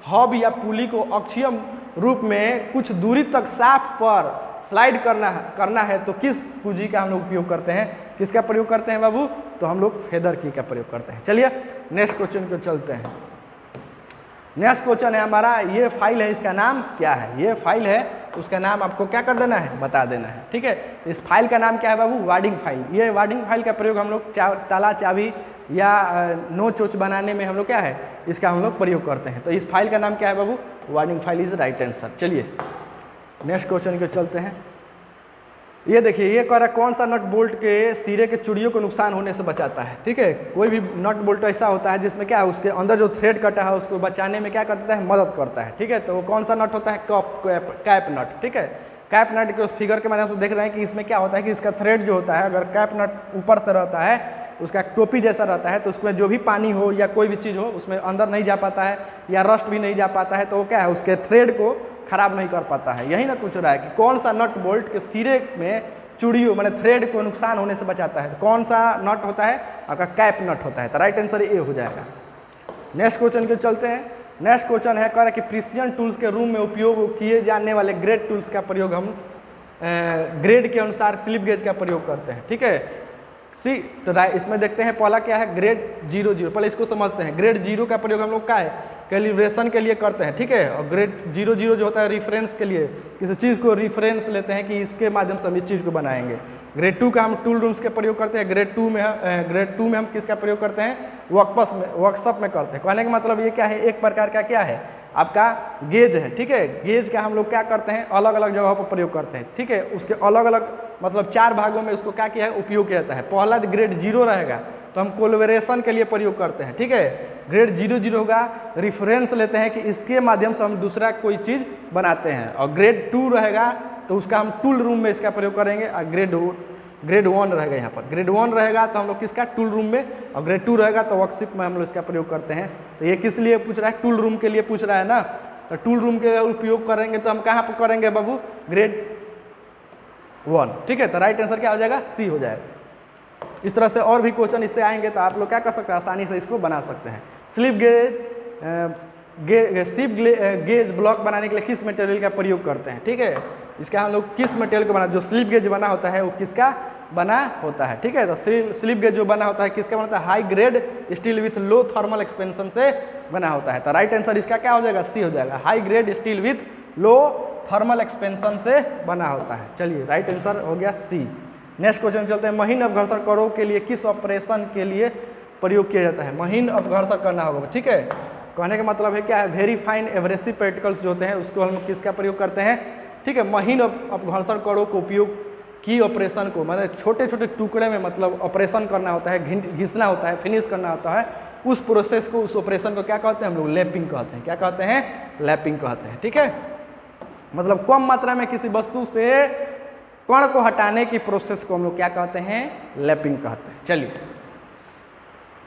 A: हब या पुली को अक्षीय रूप में कुछ दूरी तक शाफ्ट पर स्लाइड करना है तो किस कुंजी का हम लोग उपयोग करते हैं, किसका प्रयोग करते हैं बाबू, तो हम लोग फेदर की का प्रयोग करते हैं। चलिए नेक्स्ट क्वेश्चन को चलते हैं। नेक्स्ट क्वेश्चन है हमारा, ये फाइल है, इसका नाम क्या है। ये फाइल है, उसका नाम आपको क्या कर देना है, बता देना है। ठीक है, तो इस फाइल का नाम क्या है बाबू, वार्डिंग फाइल। ये वार्डिंग फाइल का प्रयोग हम लोग ताला चाबी या नोच वोच बनाने में हम लोग क्या है इसका हम लोग प्रयोग करते हैं। तो इस फाइल का नाम क्या है बाबू, warding file is right answer. चलिए नेक्स्ट क्वेश्चन को चलते हैं। ये देखिए, ये कह रहा है कौन सा नट बोल्ट के सिरे के चूड़ियों को नुकसान होने से बचाता है। ठीक है, कोई भी नट बोल्ट ऐसा होता है जिसमें क्या है उसके अंदर जो थ्रेड कटा है उसको बचाने में क्या करता है, मदद करता है। ठीक है, तो वो कौन सा नट होता है, कैप नट। ठीक है, कैप नट के फिगर के माध्यम से देख रहे हैं कि इसमें क्या होता है कि इसका थ्रेड जो होता है, अगर कैप नट ऊपर से रहता है, उसका टोपी जैसा रहता है, तो उसमें जो भी पानी हो या कोई भी चीज़ हो उसमें अंदर नहीं जा पाता है या रस्ट भी नहीं जा पाता है, तो वो क्या है उसके थ्रेड को खराब नहीं कर पाता है। यही ना पूछ रहा है कि कौन सा नट बोल्ट के सिरे में चूड़ियों मैंने थ्रेड को नुकसान होने से बचाता है, तो कौन सा नट होता है, आपका कैप नट होता है। तो राइट आंसर ए हो जाएगा। नेक्स्ट क्वेश्चन के चलते हैं। नेक्स्ट क्वेश्चन है, कह रहा है कि प्रिसिजन टूल्स के रूम में उपयोग किए जाने वाले ग्रेड टूल्स का प्रयोग हम ग्रेड के अनुसार स्लिप गेज का प्रयोग करते हैं। ठीक है, तो इसमें देखते हैं पहला क्या है, ग्रेड 00। पहले इसको समझते हैं। ग्रेड 0 का प्रयोग हम लोग का है कैलिब्रेशन के लिए करते हैं। ठीक है, और ग्रेड 00 जो होता है रेफरेंस के लिए, किसी चीज़ को रेफरेंस लेते हैं कि इसके माध्यम से हम इस चीज़ को बनाएंगे। ग्रेड 2 का हम टूल रूम्स के प्रयोग करते हैं। ग्रेड 2 में हम किसका प्रयोग करते हैं, वर्कशॉप में करते हैं। कहने का मतलब ये क्या है, एक प्रकार का क्या है आपका गेज है। ठीक है, गेज का हम लोग क्या करते हैं, अलग अलग जगहों पर प्रयोग करते हैं। ठीक है, उसके अलग अलग मतलब 4 भागों में उसको क्या किया है, उपयोग किया जाता है। पहला ग्रेड 0 रहेगा तो हम कोलैबोरेशन के लिए प्रयोग करते हैं। ठीक है, ग्रेड 00 होगा, रेफरेंस लेते हैं कि इसके माध्यम से हम दूसरा कोई चीज़ बनाते हैं। और ग्रेड 2 रहेगा तो उसका हम टूल रूम में इसका प्रयोग करेंगे। और ग्रेड 1 रहेगा, यहाँ पर ग्रेड 1 रहेगा तो हम लोग किसका, टूल रूम में, और ग्रेड 2 रहेगा तो वर्कशिप में हम लोग इसका प्रयोग करते हैं। तो ये किस लिए पूछ रहा है, टूल रूम के लिए पूछ रहा है ना। तो टूल रूम के उपयोग करेंगे तो हम कहाँ पर करेंगे बाबू, ग्रेड 1। ठीक है, तो राइट आंसर क्या हो जाएगा, सी हो जाएगा। इस तरह से और भी क्वेश्चन इससे आएंगे तो आप लोग क्या कर सकते हैं, आसानी से इसको बना सकते हैं। स्लिप गेज ब्लॉक बनाने के लिए किस मटेरियल का प्रयोग करते हैं। ठीक है, इसका हम लोग किस मटेरियल को बना, जो स्लिप गेज बना होता है वो किसका बना होता है। ठीक है, तो स्लिप गेज जो बना होता है किसका बनता है, high grade steel with low thermal expansion से बना होता है। तो राइट आंसर इसका क्या हो जाएगा, सी हो जाएगा। High grade steel with low thermal expansion से बना होता है। चलिए राइट आंसर हो गया सी। नेक्स्ट क्वेश्चन चलते हैं। महीन अपघर्षण करो के लिए किस ऑपरेशन के लिए प्रयोग किया जाता है। महीन अपघर्षण करना होगा। ठीक है, कहने का मतलब है क्या है, वेरी फाइन एब्रेसिव पार्टिकल्स जो होते हैं उसको हम किसका प्रयोग करते हैं। ठीक है, महीन अपघर्षण करो को उपयोग की ऑपरेशन को, मतलब छोटे छोटे टुकड़े में मतलब ऑपरेशन करना होता है, घिसना होता है, फिनिश करना होता है, उस प्रोसेस को, उस ऑपरेशन को क्या कहते हैं हम लोग, लैपिंग कहते हैं। क्या कहते हैं, लैपिंग कहते हैं। ठीक है, मतलब कम मात्रा में किसी वस्तु से कण को हटाने की प्रोसेस को हम लोग क्या कहते हैं, लैपिंग कहते हैं। चलिए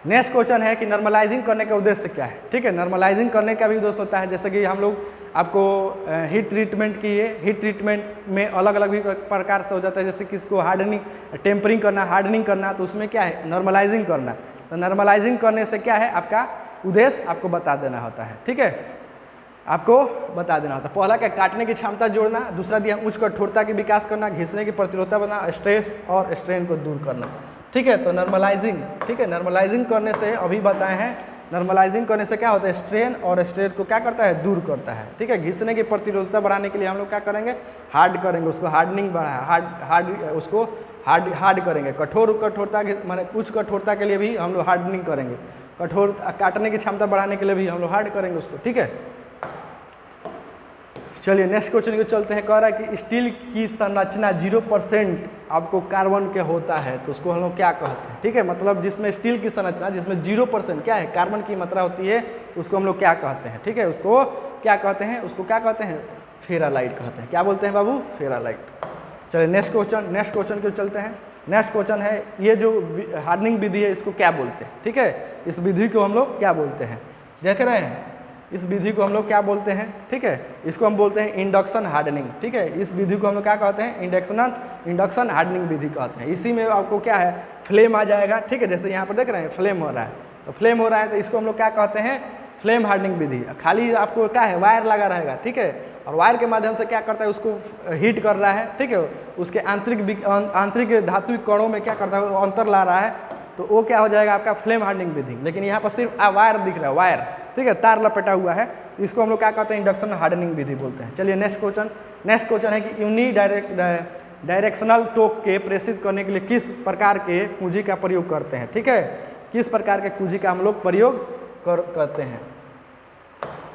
A: नेक्स्ट क्वेश्चन है कि नॉर्मलाइजिंग करने का उद्देश्य क्या है। ठीक है, नॉर्मलाइजिंग करने का भी उद्देश्य होता है, जैसे कि हम लोग आपको हीट ट्रीटमेंट किए, हीट ट्रीटमेंट में अलग अलग भी प्रकार से हो जाता है, जैसे कि इसको हार्डनिंग, टेम्परिंग करना, हार्डनिंग करना, तो उसमें क्या है नॉर्मलाइजिंग करना। तो नॉर्मलाइजिंग करने से क्या है आपका उद्देश्य आपको बता देना होता है। ठीक है, आपको बता देना होता है। पहला क्या, काटने की क्षमता जोड़ना, दूसरा दिया उच्च कठोरता की विकास करना, घिसने की प्रतिरोधता बनाना, स्ट्रेस और स्ट्रेन को दूर करना। ठीक है, तो नॉर्मलाइजिंग, ठीक है, नॉर्मलाइजिंग करने से अभी बताए हैं, नॉर्मलाइजिंग करने से क्या होता है, स्ट्रेन और स्ट्रेन को क्या करता है, दूर करता है। ठीक है, घिसने की प्रतिरोधता बढ़ाने के लिए हम लोग क्या करेंगे, हार्ड करेंगे, उसको हार्डनिंग बढ़ाए, उसको हार्ड करेंगे। कठोरता माने उच्च कठोरता के लिए भी हम लोग हार्डनिंग करेंगे, काटने की क्षमता बढ़ाने के लिए भी हम लोग हार्ड करेंगे उसको। ठीक है, चलिए नेक्स्ट क्वेश्चन को चलते हैं। कह रहा है कि स्टील की संरचना 0% आपको कार्बन के होता है, तो उसको हम लोग क्या कहते हैं। ठीक है, मतलब जिसमें स्टील की संरचना जिसमें 0% क्या है कार्बन की मात्रा होती है, उसको हम लोग क्या कहते हैं। ठीक है, उसको क्या कहते हैं, उसको क्या कहते हैं, फेरालाइट कहते हैं। क्या बोलते हैं बाबू, फेरालाइट। चलिए नेक्स्ट क्वेश्चन को चलते हैं। नेक्स्ट क्वेश्चन है, ये जो हार्डनिंग विधि है इसको क्या बोलते हैं। ठीक है, इस विधि को हम लोग क्या बोलते हैं, देख रहे हैं, इस विधि को हम लोग क्या बोलते हैं। ठीक है, इसको हम बोलते हैं इंडक्शन हार्डनिंग। ठीक है, इस विधि को हम लोग क्या कहते हैं, इंडक्शन हार्डनिंग विधि कहते हैं। इसी में आपको क्या है, फ्लेम आ जाएगा। ठीक है, जैसे यहाँ पर देख रहे हैं फ्लेम हो रहा है, तो फ्लेम हो रहा है तो इसको हम लोग क्या कहते हैं, फ्लेम हार्डनिंग विधि। खाली आपको क्या है, वायर लगा रहेगा। ठीक है, और वायर के माध्यम से क्या करता है, उसको हीट कर रहा है। ठीक है, उसके आंतरिक धातुक कणों में क्या करता है, वो अंतर ला रहा है, तो वो क्या हो जाएगा आपका फ्लेम हार्डनिंग विधि। लेकिन यहाँ पर सिर्फ वायर दिख रहा है, वायर, ठीक है, तार लपेटा हुआ है, तो इसको हम लोग क्या कहते हैं, इंडक्शन हार्डनिंग विधि बोलते हैं। चलिए नेक्स्ट क्वेश्चन है कि यूनी डायरेक्शनल टोक के प्रेषित करने के लिए किस प्रकार के कुंजी का प्रयोग करते हैं। ठीक है, किस प्रकार के कुंजी का हम लोग प्रयोग करते हैं।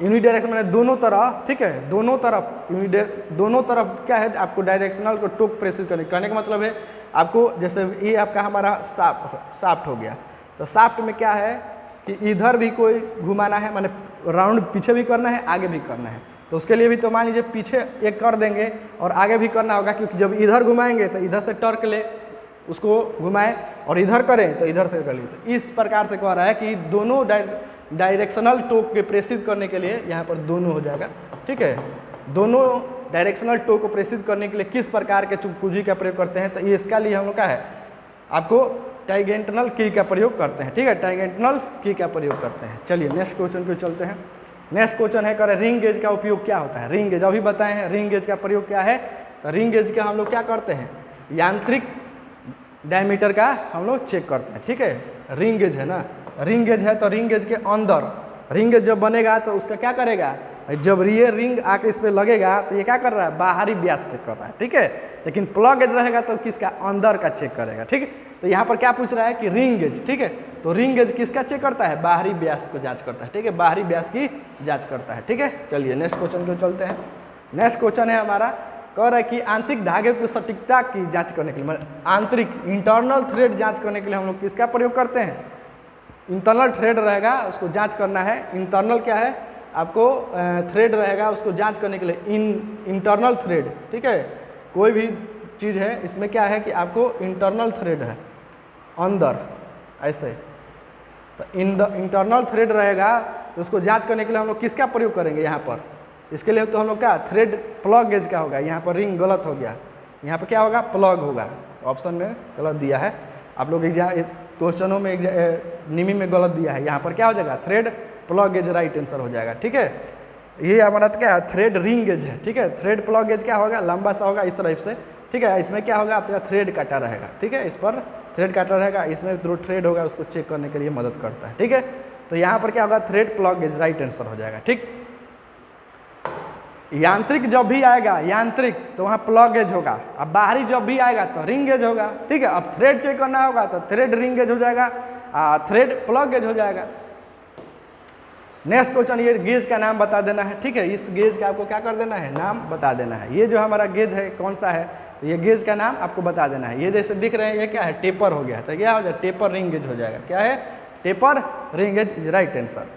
A: यूनिडायरेक्शन मैंने दोनों तरफ। ठीक है, दोनों तरफ क्या है, आपको डायरेक्शनल को टोक प्रेषित करने का मतलब है आपको, जैसे ये आपका हमारा साफ्ट हो गया, तो साफ्ट में क्या है कि इधर भी कोई घुमाना है, माने राउंड पीछे भी करना है, आगे भी करना है, तो उसके लिए भी तो मान लीजिए पीछे एक कर देंगे और आगे भी करना होगा, क्योंकि जब इधर घुमाएंगे तो इधर से टर्क ले उसको घुमाएं और इधर करें तो इधर से कर ली। तो इस प्रकार से कह रहा है कि दोनों डायरेक्शनल टोक के प्रेषित करने के लिए यहाँ पर दोनों हो जाएगा। ठीक है, दोनों डायरेक्शनल टोक को प्रेषित करने के लिए किस प्रकार के कुंजी का प्रयोग करते हैं, तो ये इसका लिए हम लोग क्या है, आपको टाइगेंटनल की का प्रयोग करते हैं। ठीक है, टाइगेंटनल की का प्रयोग करते हैं। चलिए नेक्स्ट क्वेश्चन को चलते हैं। नेक्स्ट क्वेश्चन है, करे रिंग गेज का उपयोग क्या होता है। रिंग गेज अभी बताए हैं, रिंग गेज का प्रयोग क्या है, तो रिंग गेज का हम लोग क्या करते हैं, यांत्रिक डायमीटर का हम लोग चेक करते हैं। ठीक है, रिंग गेज है ना, रिंग गेज है, तो रिंग गेज के अंदर रिंग गेज जब बनेगा तो उसका क्या करेगा, जब ये रिंग आके इस पर लगेगा तो ये क्या कर रहा है, बाहरी व्यास चेक कर रहा है। ठीक है, लेकिन प्लग गेज रहेगा तो किसका, अंदर का चेक करेगा। ठीक है, तो यहाँ पर क्या पूछ रहा है कि रिंग गेज। ठीक है, तो रिंग गेज किसका चेक करता है, बाहरी व्यास को जांच करता है। ठीक है, बाहरी व्यास की जांच करता है। ठीक है, चलिए नेक्स्ट क्वेश्चन को चलते हैं। नेक्स्ट क्वेश्चन है हमारा, कह रहा है कि आंतरिक धागे की सटीकता की जांच करने के लिए, मतलब आंतरिक इंटरनल थ्रेड जांच करने के लिए हम लोग किसका प्रयोग करते हैं, इंटरनल थ्रेड रहेगा, उसको जांच करना है। इंटरनल क्या है, आपको थ्रेड रहेगा, उसको जांच करने के लिए इंटरनल थ्रेड। ठीक है, कोई भी चीज़ है इसमें क्या है कि आपको इंटरनल थ्रेड है अंदर ऐसे, तो इंटरनल थ्रेड रहेगा, तो उसको जांच करने के लिए हम लोग किसका प्रयोग करेंगे यहाँ पर, इसके लिए तो हम लोग क्या, थ्रेड प्लग गेज का होगा। यहाँ पर रिंग गलत हो गया, यहाँ पर क्या होगा, प्लग होगा, ऑप्शन में गलत दिया है आप लोग, क्वेश्चनों में निमी में गलत दिया है, यहाँ पर क्या हो जाएगा, thread plug gauge right answer हो जाएगा। ठीक है, ये हमारा तो क्या है, थ्रेड रिंग गेज है। ठीक है, थ्रेड प्लग गेज क्या होगा, लंबा सा होगा इस तरफ से। ठीक है, इसमें क्या होगा, आपका थ्रेड काटा रहेगा। ठीक है, इस पर थ्रेड काटा रहेगा, इसमें जो थ्रेड होगा उसको चेक करने के लिए मदद करता है। ठीक है, तो यहाँ पर क्या होगा, thread plug gauge right answer हो जाएगा। ठीक, यांत्रिक जब भी आएगा, यांत्रिक तो वहाँ प्लग गेज होगा, अब बाहरी जब भी आएगा तो रिंग गेज होगा। ठीक है, अब थ्रेड चेक करना होगा तो थ्रेड रिंग गेज हो जाएगा, थ्रेड प्लग गेज हो जाएगा। नेक्स्ट क्वेश्चन, ये गेज का नाम बता देना है। ठीक है, इस गेज का आपको क्या कर देना है, नाम बता देना है। ये जो हमारा गेज है कौन सा है, तो ये गेज का नाम आपको बता देना है। ये जैसे दिख रहे हैं, ये क्या है, टेपर हो गया, तो क्या हो जाएगा, टेपर रिंग गेज हो जाएगा। क्या है, taper ring gauge is right answer.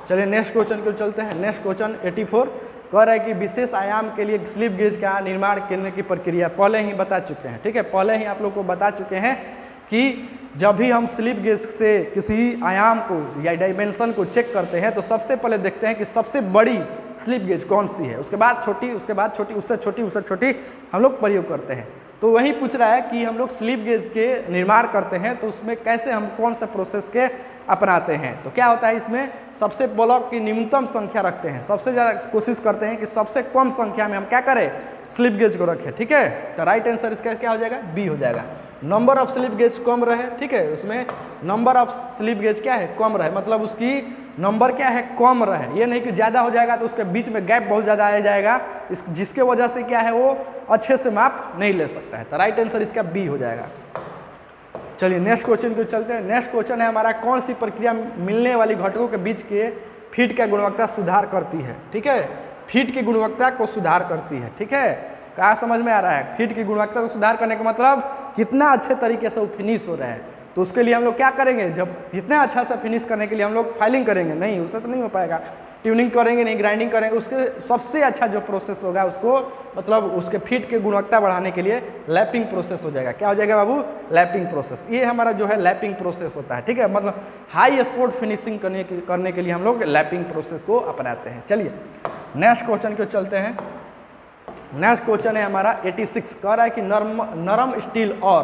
A: चलिए नेक्स्ट क्वेश्चन को चलते हैं। नेक्स्ट क्वेश्चन 84 कह रहा है कि विशेष आयाम के लिए स्लिप गेज का निर्माण करने की प्रक्रिया पहले ही बता चुके हैं, ठीक है, पहले ही आप लोग को बता चुके हैं कि जब भी हम स्लिप गेज से किसी आयाम को या डायमेंशन को चेक करते हैं तो सबसे पहले देखते हैं कि सबसे बड़ी स्लिप गेज कौन सी है, उसके बाद छोटी, उसके बाद छोटी, उससे छोटी हम लोग प्रयोग करते हैं। तो वही पूछ रहा है कि हम लोग स्लिप गेज के निर्माण करते हैं तो उसमें कैसे हम कौन सा प्रोसेस के अपनाते हैं। तो क्या होता है इसमें सबसे ब्लॉक की न्यूनतम संख्या रखते हैं, सबसे ज़्यादा कोशिश करते हैं कि सबसे कम संख्या में हम क्या करें, स्लिप गेज को रखें, ठीक है। तो राइट आंसर इसका क्या हो जाएगा, बी हो जाएगा। नंबर ऑफ स्लिप गेज कम रहे, ठीक है, उसमें नंबर ऑफ स्लिप गेज क्या है, कम रहे, मतलब उसकी नंबर क्या है, कम रहे। ये नहीं कि ज़्यादा हो जाएगा तो उसके बीच में गैप बहुत ज़्यादा आ जाएगा, जिसके वजह से क्या है वो अच्छे से माप नहीं ले सकता है। तो राइट आंसर इसका बी हो जाएगा। चलिए नेक्स्ट क्वेश्चन को चलते हैं। नेक्स्ट क्वेश्चन है हमारा, कौन सी प्रक्रिया मिलने वाली घटकों के बीच के फीड का गुणवत्ता सुधार करती है, ठीक है, फीड की गुणवत्ता को सुधार करती है, ठीक है। क्या समझ में आ रहा है, फीड की गुणवत्ता को सुधार करने का मतलब कितना अच्छे तरीके से वो फिनिश हो रहा है। तो उसके लिए हम लोग क्या करेंगे, जब जितना अच्छा से फिनिश करने के लिए हम लोग फाइलिंग करेंगे, नहीं उससे तो नहीं हो पाएगा, ट्यूनिंग करेंगे नहीं, ग्राइंडिंग करेंगे, उसके सबसे अच्छा जो प्रोसेस होगा उसको मतलब उसके फीड की गुणवत्ता बढ़ाने के लिए लैपिंग प्रोसेस हो जाएगा। क्या हो जाएगा बाबू, लैपिंग प्रोसेस। ये हमारा जो है लैपिंग प्रोसेस होता है, ठीक है, मतलब हाई स्पॉट फिनिशिंग करने के लिए हम लोग लैपिंग प्रोसेस को अपनाते हैं। चलिए नेक्स्ट क्वेश्चन को चलते हैं। नेक्स्ट क्वेश्चन है हमारा 86, कह रहा है कि नरम स्टील और,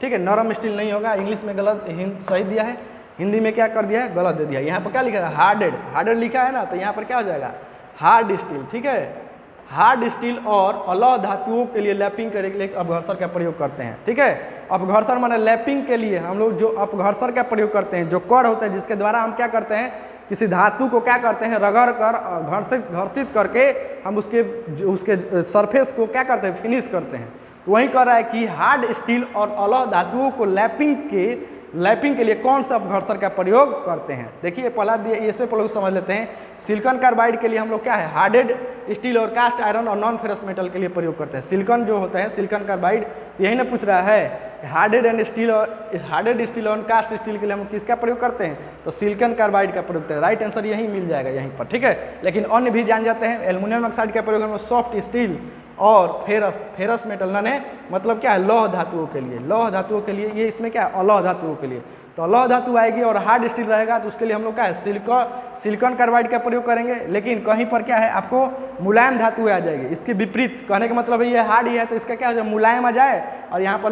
A: ठीक है, नरम स्टील नहीं होगा, इंग्लिश में गलत, सही दिया है, हिंदी में क्या कर दिया है, गलत दे दिया। यहाँ पर क्या लिखा है, हार्डेड लिखा है ना, तो यहाँ पर क्या हो जाएगा, हार्ड स्टील, ठीक है। हार्ड स्टील और अलौह धातुओं के लिए लैपिंग करने के लिए अपघर्षण का प्रयोग करते हैं, ठीक है। अपघर्षण माने लैपिंग के लिए हम लोग जो अपघर्षण का प्रयोग करते हैं, जो कड़ होता है जिसके द्वारा हम क्या करते हैं, किसी धातु को क्या करते हैं, रगड़ कर घर्षित करके हम उसके सरफेस को क्या करते हैं, फिनिश करते हैं। तो वही कह रहा है कि हार्ड स्टील और अलौह धातुओं को लैपिंग के लिए कौन सा अपघर्षण का प्रयोग करते हैं। देखिए पहला दिए, इस पे पहले समझ लेते हैं। सिलिकॉन कार्बाइड के लिए हम लोग क्या है, हार्डेड स्टील और कास्ट आयरन और नॉन फेरस मेटल के लिए प्रयोग करते हैं। सिलिकॉन जो होता है, सिलिकॉन कार्बाइड, तो यही ना पूछ रहा है हार्डेड स्टील और कास्ट स्टील के लिए हम किसका प्रयोग करते हैं, तो सिलिकॉन कार्बाइड का प्रयोग करते हैं। राइट आंसर यही मिल जाएगा यहीं पर, ठीक है। लेकिन अन्य भी जान जाते हैं, एल्युमिनियम ऑक्साइड का प्रयोग हम लोग सॉफ्ट स्टील और फेरस मेटल ने मतलब क्या है, लौह धातुओं के लिए, लौह धातुओं के लिए, ये इसमें क्या है, अलौह धातुओं के लिए। तो अलौह धातु आएगी और हार्ड स्टील रहेगा तो उसके लिए हम लोग क्या है, सिलिकॉन कार्बाइड का प्रयोग करेंगे। लेकिन कहीं पर क्या है, आपको मुलायम धातु आ जाएगी, इसके विपरीत, कहने का मतलब है ये हार्ड ही है तो इसका क्या हो जाए, मुलायम आ जाए, और यहाँ पर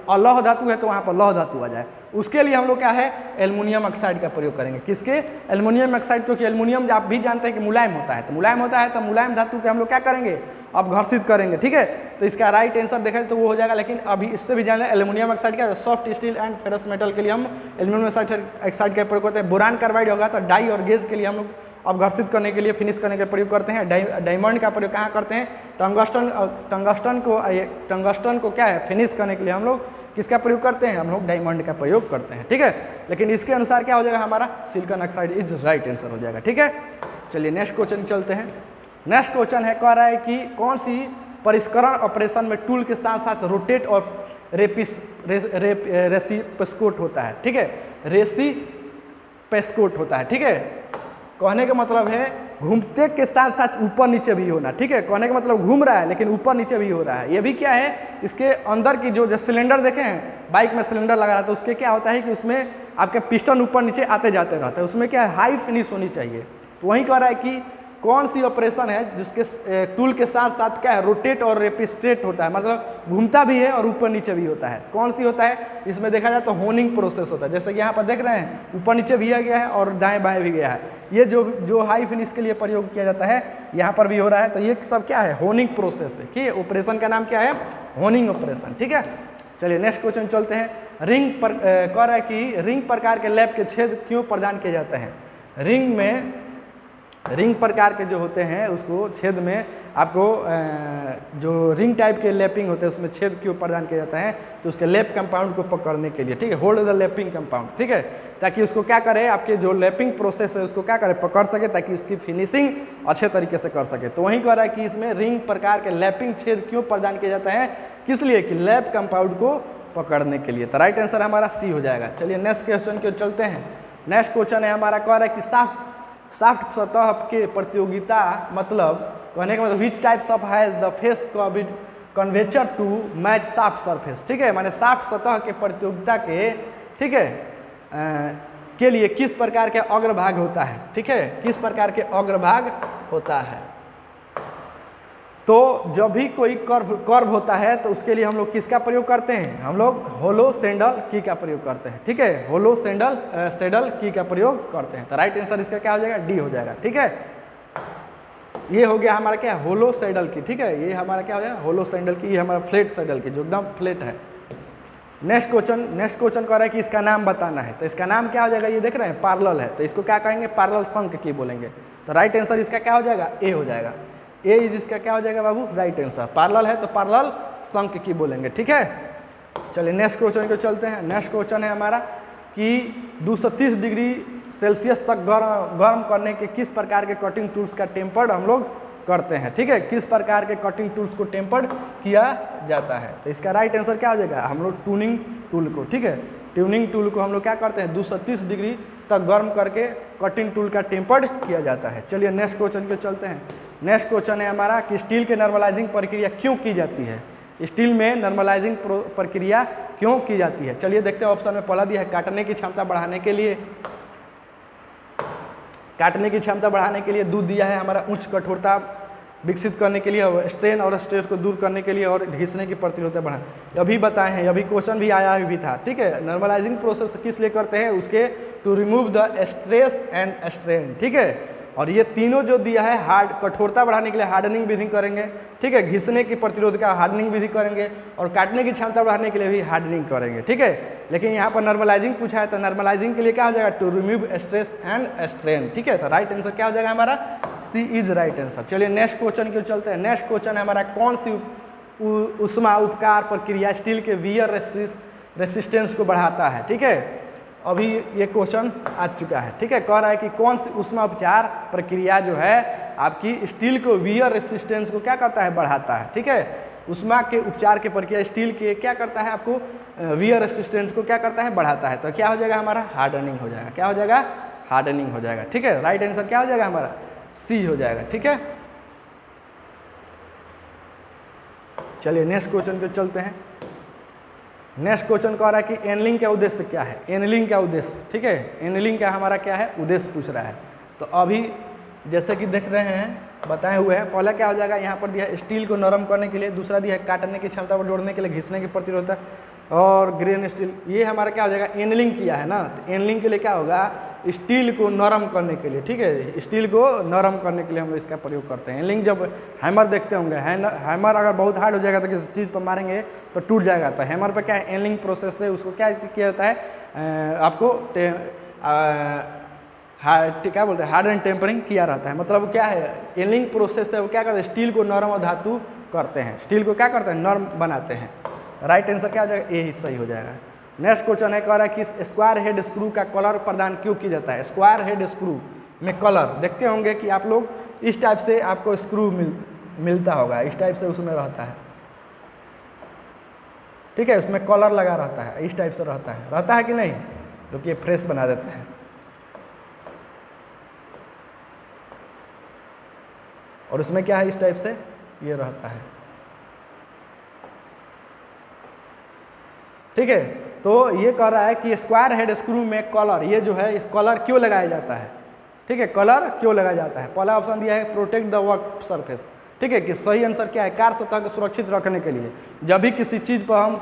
A: अलौह धातु है तो वहाँ पर लौह धातु आ जाए। उसके लिए हम लोग क्या है, एल्युमिनियम ऑक्साइड का प्रयोग करेंगे। किसके, एल्युमिनियम ऑक्साइड, क्योंकि एल्युमिनियम आप भी जानते हैं कि मुलायम होता है, तो मुलायम होता है तो मुलायम धातु के हम लोग क्या करेंगे, अपघर्षित करेंगे, ठीक है। तो इसका राइट आंसर देखें तो वो हो जाएगा। लेकिन अभी इससे भी जान लें, एल्युमिनियम ऑक्साइड का soft steel and ferrous metal के लिए हम एल्युमिनियम ऑक्साइड का प्रयोग करते हैं। बोरान कार्बाइड होगा तो डाई और गेज के लिए हम लोग अपघर्षित करने के लिए, फिनिश करने का प्रयोग करते हैं। डायमंड का प्रयोग कहाँ करते हैं, टंगस्टन को क्या है, फिनिश करने के लिए हम लोग किसका प्रयोग करते हैं, हम लोग डायमंड का प्रयोग करते हैं, ठीक है। लेकिन इसके अनुसार क्या हो जाएगा, हमारा silicon oxide is right answer हो जाएगा, ठीक है। चलिए नेक्स्ट क्वेश्चन चलते हैं। नेक्स्ट क्वेश्चन है, कह रहा है कि कौन सी परिष्करण ऑपरेशन में टूल के साथ साथ रोटेट और रेसिप्रोकेट होता है, ठीक है, रेसिप्रोकेट होता है, ठीक है। कहने का मतलब है घूमते के साथ साथ ऊपर नीचे भी होना, ठीक है। कहने का मतलब घूम रहा है लेकिन ऊपर नीचे भी हो रहा है। ये भी क्या है, इसके अंदर की जो सिलेंडर देखे हैं, बाइक में सिलेंडर लगा रहा है तो उसके क्या होता है कि उसमें आपके पिस्टन ऊपर नीचे आते जाते रहता है, उसमें क्या है, हाई फिनिश होनी चाहिए। तो वही कह रहा है कि कौन सी ऑपरेशन है जिसके टूल के साथ साथ क्या है, रोटेट और रेपिस्ट्रेट होता है, मतलब घूमता भी है और ऊपर नीचे भी होता है। कौन सी होता है, इसमें देखा जाए तो होनिंग प्रोसेस होता है। जैसे कि यहाँ पर देख रहे हैं, ऊपर नीचे भी गया है और दाएं बाएं भी गया है। ये जो हाई फिनिश के लिए प्रयोग किया जाता है, यहाँ पर भी हो रहा है। तो ये सब क्या है, होनिंग प्रोसेस है, कि ऑपरेशन का नाम क्या है, होनिंग ऑपरेशन, ठीक है। चलिए नेक्स्ट क्वेश्चन चलते हैं। रिंग पर कह रहा है कि रिंग प्रकार के लैप के छेद क्यों प्रदान किए जाते हैं। रिंग में रिंग प्रकार के जो होते हैं उसको छेद में आपको जो रिंग टाइप के लैपिंग होते हैं उसमें छेद क्यों प्रदान किया जाता है, तो उसके लैप कंपाउंड को पकड़ने के लिए, ठीक है, होल्ड द लैपिंग कंपाउंड, ठीक है, ताकि उसको क्या करे, आपके जो लैपिंग प्रोसेस है उसको क्या करे, पकड़ सके, ताकि उसकी फिनिशिंग अच्छे तरीके से कर सके। तो वहीं कह रहा है कि इसमें रिंग प्रकार के लैपिंग छेद क्यों प्रदान किया जाता है, किस लिए, कि लैप कंपाउंड को पकड़ने के लिए। तो राइट आंसर हमारा सी हो जाएगा। चलिए नेक्स्ट क्वेश्चन की ओर चलते हैं। नेक्स्ट क्वेश्चन है हमारा, कह रहा है कि साफ्ट सतह के प्रतियोगिता मतलब कहने का मतलब which types of has the face curvature to match soft surface, ठीक है, माने साफ्ट सतह के प्रतियोगिता के, ठीक है, के लिए किस प्रकार के अग्रभाग होता है, ठीक है, किस प्रकार के अग्रभाग होता है। तो जब भी कोई कर्व होता है तो उसके लिए हम लोग किसका प्रयोग करते हैं, हम लोग होलो सैडल की का प्रयोग करते हैं, ठीक है, होलो सैडल की का प्रयोग करते हैं। तो राइट आंसर इसका क्या हो जाएगा, डी हो जाएगा, ठीक है। ये हो गया हमारा क्या, होलो सैडल की, ठीक है, ये हमारा क्या हो जाएगा, होलो सैडल की, ये हमारा फ्लैट सैडल की जो एकदम फ्लैट है। नेक्स्ट क्वेश्चन कह रहा है कि इसका नाम बताना है, तो इसका नाम क्या हो जाएगा, ये देख रहे हैं पैरेलल है, तो इसको क्या कहेंगे, पैरेलल शंक की बोलेंगे। तो राइट आंसर इसका क्या हो जाएगा, ए हो जाएगा। ए इज इसका क्या हो जाएगा बाबू, राइट आंसर। पैरेलल है तो पैरेलल शंक की बोलेंगे, ठीक है। चलिए नेक्स्ट क्वेश्चन को चलते हैं। नेक्स्ट क्वेश्चन है हमारा कि 230 डिग्री सेल्सियस तक गर्म करने के किस प्रकार के कटिंग टूल्स का टेम्पर्ड हम लोग करते हैं, ठीक है, किस प्रकार के कटिंग टूल्स को टेम्पर्ड किया जाता है। तो इसका राइट आंसर क्या हो जाएगा, हम लोग ट्यूनिंग टूल को, ठीक है, ट्यूनिंग टूल को हम लोग क्या करते हैं, 230 डिग्री तक गर्म करके कटिंग टूल का टेम्पर्ड किया जाता है। चलिए नेक्स्ट क्वेश्चन पे चलते हैं। नेक्स्ट क्वेश्चन है हमारा कि स्टील के नॉर्मलाइजिंग प्रक्रिया क्यों की जाती है, स्टील में नॉर्मलाइजिंग प्रक्रिया क्यों की जाती है। चलिए देखते हैं, ऑप्शन में पहला दिया है काटने की क्षमता बढ़ाने के लिए, काटने की क्षमता बढ़ाने के लिए, दूध दिया है हमारा उच्च कठोरता विकसित करने के लिए, स्ट्रेन और स्ट्रेस को दूर करने के लिए, और घिसने की प्रतिरोधकता बढ़ाने। अभी बताए हैं, अभी क्वेश्चन भी आया भी था, ठीक है। नॉर्मलाइजिंग प्रोसेस किस लिए करते हैं, उसके to remove the stress and strain, ठीक है। और ये तीनों जो दिया है, हार्ड कठोरता बढ़ाने के लिए हार्डनिंग विधि करेंगे, ठीक है, घिसने की प्रतिरोधकता हार्डनिंग विधि करेंगे, और काटने की क्षमता बढ़ाने के लिए भी हार्डनिंग करेंगे, ठीक है। लेकिन यहाँ पर नॉर्मलाइजिंग पूछा है, तो नॉर्मलाइजिंग के लिए क्या हो जाएगा, to remove stress and strain, ठीक है। तो राइट आंसर क्या हो जाएगा हमारा, सी इज राइट आंसर। चलिए नेक्स्ट क्वेश्चन क्यों चलते हैं। नेक्स्ट क्वेश्चन है हमारा कौन सी ऊष्मा उपकार प्रक्रिया स्टील के वियर रेसिस्टेंस को बढ़ाता है, ठीक है। अभी ये क्वेश्चन आ चुका है, ठीक है, कह रहा है कि कौन सी ऊष्मा उपचार प्रक्रिया जो है आपकी स्टील को वियर रेसिस्टेंस को क्या करता है, बढ़ाता है, ठीक है। ऊष्मा के उपचार के प्रक्रिया स्टील के क्या करता है, आपको वियर रेसिस्टेंस को क्या करता है, बढ़ाता है। तो क्या हो जाएगा हमारा, हार्डनिंग हो जाएगा, क्या हो जाएगा, हार्डनिंग हो जाएगा, ठीक है। राइट आंसर क्या हो जाएगा हमारा, सी हो जाएगा, ठीक है। चलिए नेक्स्ट क्वेश्चन पे चलते हैं। नेक्स्ट क्वेश्चन कह रहा है कि एनलिंग का उद्देश्य क्या है, एनलिंग का उद्देश्य, ठीक है, एनलिंग का हमारा क्या है, उद्देश्य पूछ रहा है। तो अभी जैसे कि देख रहे हैं, बताए हुए हैं, पहला क्या हो जाएगा, यहाँ पर दिया है स्टील को नरम करने के लिए, दूसरा दिया है काटने की क्षमता को जोड़ने के लिए, घिसने की प्रतिरोधकता, और ग्रेन स्टील, ये हमारा क्या हो जाएगा, एनलिंग किया है ना। तो एनलिंग के लिए क्या होगा, स्टील को नरम करने के लिए, ठीक है, स्टील को नरम करने के लिए हम लोग इसका प्रयोग करते हैं। एनलिंग जब हैमर देखते होंगे, हैमर अगर बहुत हार्ड हो जाएगा तो किसी चीज़ पर मारेंगे तो टूट जाएगा। तो हैमर पर क्या है, एनलिंग प्रोसेस से उसको क्या किया जाता है, आपको क्या बोलते हैं, हार्ड एंड टेम्परिंग किया रहता है। मतलब क्या है, एनलिंग प्रोसेस से वो क्या करते हैं, स्टील को नरम और धातु करते हैं, स्टील को क्या करते हैं, नरम बनाते हैं। राइट आंसर क्या हो जाएगा, ए ही सही हो जाएगा। नेक्स्ट क्वेश्चन है, कह रहा है कि स्क्वायर हेड स्क्रू का कलर प्रदान क्यों किया जाता है। स्क्वायर हेड स्क्रू में कलर देखते होंगे कि आप लोग इस टाइप से आपको स्क्रू मिलता होगा, इस टाइप से उसमें रहता है, ठीक है, उसमें कलर लगा रहता है, इस टाइप से रहता है कि नहीं, जो कि फ्रेश बना देते हैं। और उसमें क्या है, इस टाइप से ये रहता है, ठीक है। तो ये कह रहा है कि स्क्वायर हेड स्क्रू में कलर, ये जो है कलर क्यों लगाया जाता है, ठीक है, कलर क्यों लगाया जाता है। पहला ऑप्शन दिया है प्रोटेक्ट द वर्क सरफेस, ठीक है, कि सही आंसर क्या है, कार्य सतह को सुरक्षित रखने के लिए। जब भी किसी चीज़ पर हम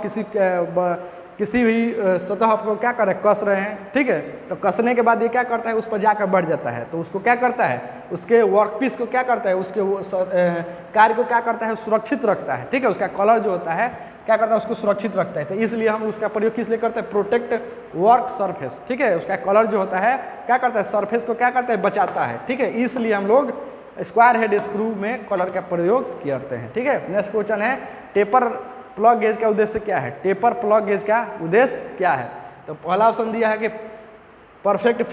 A: किसी भी सतह को क्या कर रहे हैं, कस रहे हैं, ठीक है, तो कसने के बाद ये क्या करता है, उस पर जाकर बढ़ जाता है, तो उसको क्या करता है, उसके वर्कपीस को क्या करता है, उसके कार्य को क्या करता है, सुरक्षित रखता है, ठीक है, उसका कलर जो होता है क्या करता है, उसको सुरक्षित रखता है। तो इसलिए हम उसका प्रयोग किस लिए करते हैं, प्रोटेक्ट वर्क सरफेस, ठीक है, उसका कलर जो होता है क्या करता है, सरफेस को क्या करता है, बचाता है, ठीक है। इसलिए हम लोग स्क्वायर हेड स्क्रू में कलर का प्रयोग करते हैं, ठीक है। नेक्स्ट क्वेश्चन है, टेपर प्लग गेज का उद्देश्य क्या है, टेपर प्लग गेज का उद्देश्य क्या है। तो पहला ऑप्शन दिया है कि परफेक्ट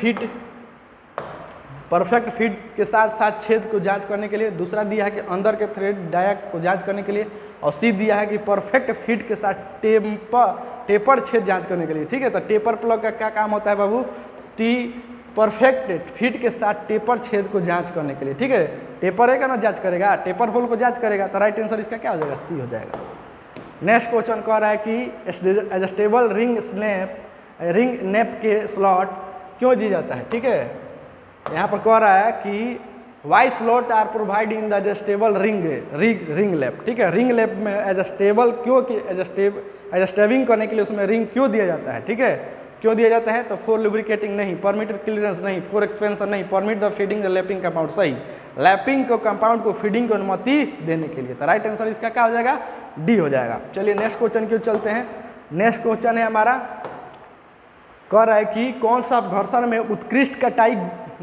A: फिट के साथ साथ छेद को जांच करने के लिए, दूसरा दिया है कि अंदर के थ्रेड डायक को जांच करने के लिए, और सी दिया है कि परफेक्ट फिट के साथ टेपर छेद जांच करने के लिए, ठीक है। तो टेपर प्लग का क्या काम होता है बाबू, परफेक्ट फिट के साथ टेपर छेद को जांच करने के लिए, ठीक है। टेपर है का ना जांच करेगा, टेपर होल को जांच करेगा, तो राइट आंसर इसका क्या हो जाएगा, सी हो जाएगा। नेक्स्ट क्वेश्चन कह रहा है कि एडजस्टेबल रिंग नेप के स्लॉट क्यों दी जाता है, ठीक है। यहाँ पर कह रहा है कि Y slot are provide in the adjustable ring lap, ठीक है। रिंग लैप में एडजस्टेबल क्यों कि एडजस्टेबिंग करने के लिए उसमें रिंग क्यों दिया जाता है, ठीक है। क्यों दिया जाता है, तो फॉर लुब्रिकेटिंग नहीं, परमिट क्लियरेंस नहीं, फॉर एक्सपेंशन नहीं, permit the feeding the lapping compound, सही, लैपिंग को कंपाउंड को फीडिंग की अनुमति देने के लिए। तो राइट आंसर इसका क्या हो जाएगा, डी हो जाएगा। चलिए नेक्स्ट क्वेश्चन क्यों चलते हैं। नेक्स्ट क्वेश्चन है हमारा, कह रहा है कि कौन सा घर्षण में उत्कृष्ट कटाई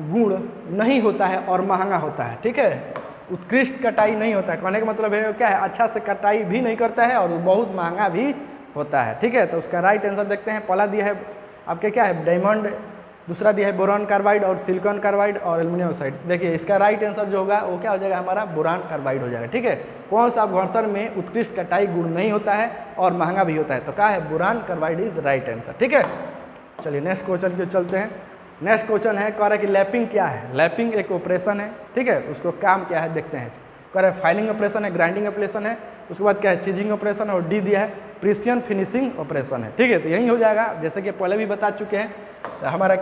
A: गुण नहीं होता है और महंगा होता है, ठीक है। उत्कृष्ट कटाई नहीं होता है, कहने का मतलब है क्या है, अच्छा से कटाई भी नहीं करता है और बहुत महंगा भी होता है, ठीक है। तो उसका राइट आंसर देखते हैं। पहला दिया है आपके क्या है, डायमंड, दूसरा दिया है बोरान कार्बाइड और सिलिकॉन कार्बाइड और एल्यूमिनियम ऑक्साइड। देखिए इसका राइट आंसर जो होगा वो क्या हो जाएगा हमारा, बोरान कार्बाइड हो जाएगा, ठीक है। कौन सा घर्षण में उत्कृष्ट कटाई गुण नहीं होता है और महंगा भी होता है, तो क्या है, boron carbide is right answer, ठीक है। चलिए नेक्स्ट क्वेश्चन क्यों चलते हैं। नेक्स्ट क्वेश्चन है, कह रहा है कि लैपिंग क्या है। लैपिंग एक ऑपरेशन है, ठीक है, उसको काम क्या है देखते हैं। कह रहा है फाइलिंग ऑपरेशन है, ग्राइंडिंग ऑपरेशन है, उसके बाद क्या है, चीजिंग ऑपरेशन, और डी दिया है प्रिसिशन फिनिशिंग ऑपरेशन है, ठीक है। तो यही हो जाएगा, जैसे कि पहले भी बता चुके हैं। तो हमारा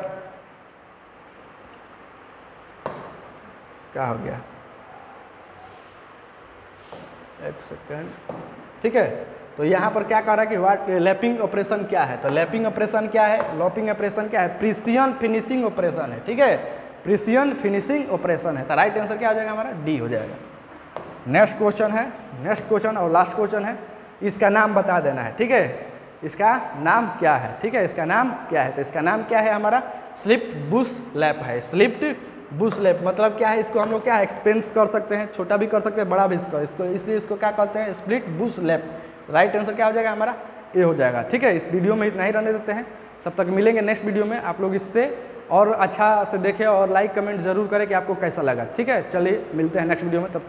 A: क्या हो गया, एक सेकेंड, ठीक है। तो यहाँ पर क्या कह रहा है कि व्हाट लैपिंग ऑपरेशन क्या है, तो लैपिंग ऑपरेशन क्या है, लैपिंग ऑपरेशन क्या है, प्रिसिशन फिनिशिंग ऑपरेशन है, ठीक है। प्रिसिशन फिनिशिंग ऑपरेशन है, तो राइट आंसर क्या हो जाएगा हमारा, डी हो जाएगा। नेक्स्ट क्वेश्चन है, नेक्स्ट क्वेश्चन और लास्ट क्वेश्चन है, इसका नाम बता देना है, ठीक है। इसका नाम क्या है, ठीक है, इसका नाम क्या है। तो इसका नाम क्या है हमारा, स्लिप्ड बुश लैप है। स्लिप्ड बुश लैप मतलब क्या है, इसको हम लोग क्या है, एक्सपेंस कर सकते हैं, छोटा भी कर सकते हैं, बड़ा भी कर इसको, इसलिए इसको क्या कहते हैं, split Bush lap. Right answer क्या हो जाएगा हमारा, ए हो जाएगा, ठीक है। इस वीडियो में इतना ही रहने देते हैं, तब तक मिलेंगे नेक्स्ट वीडियो में। आप लोग इससे और अच्छा से देखें और लाइक कमेंट जरूर करें कि आपको कैसा लगा, ठीक है। चलिए मिलते हैं नेक्स्ट वीडियो में, तब तक।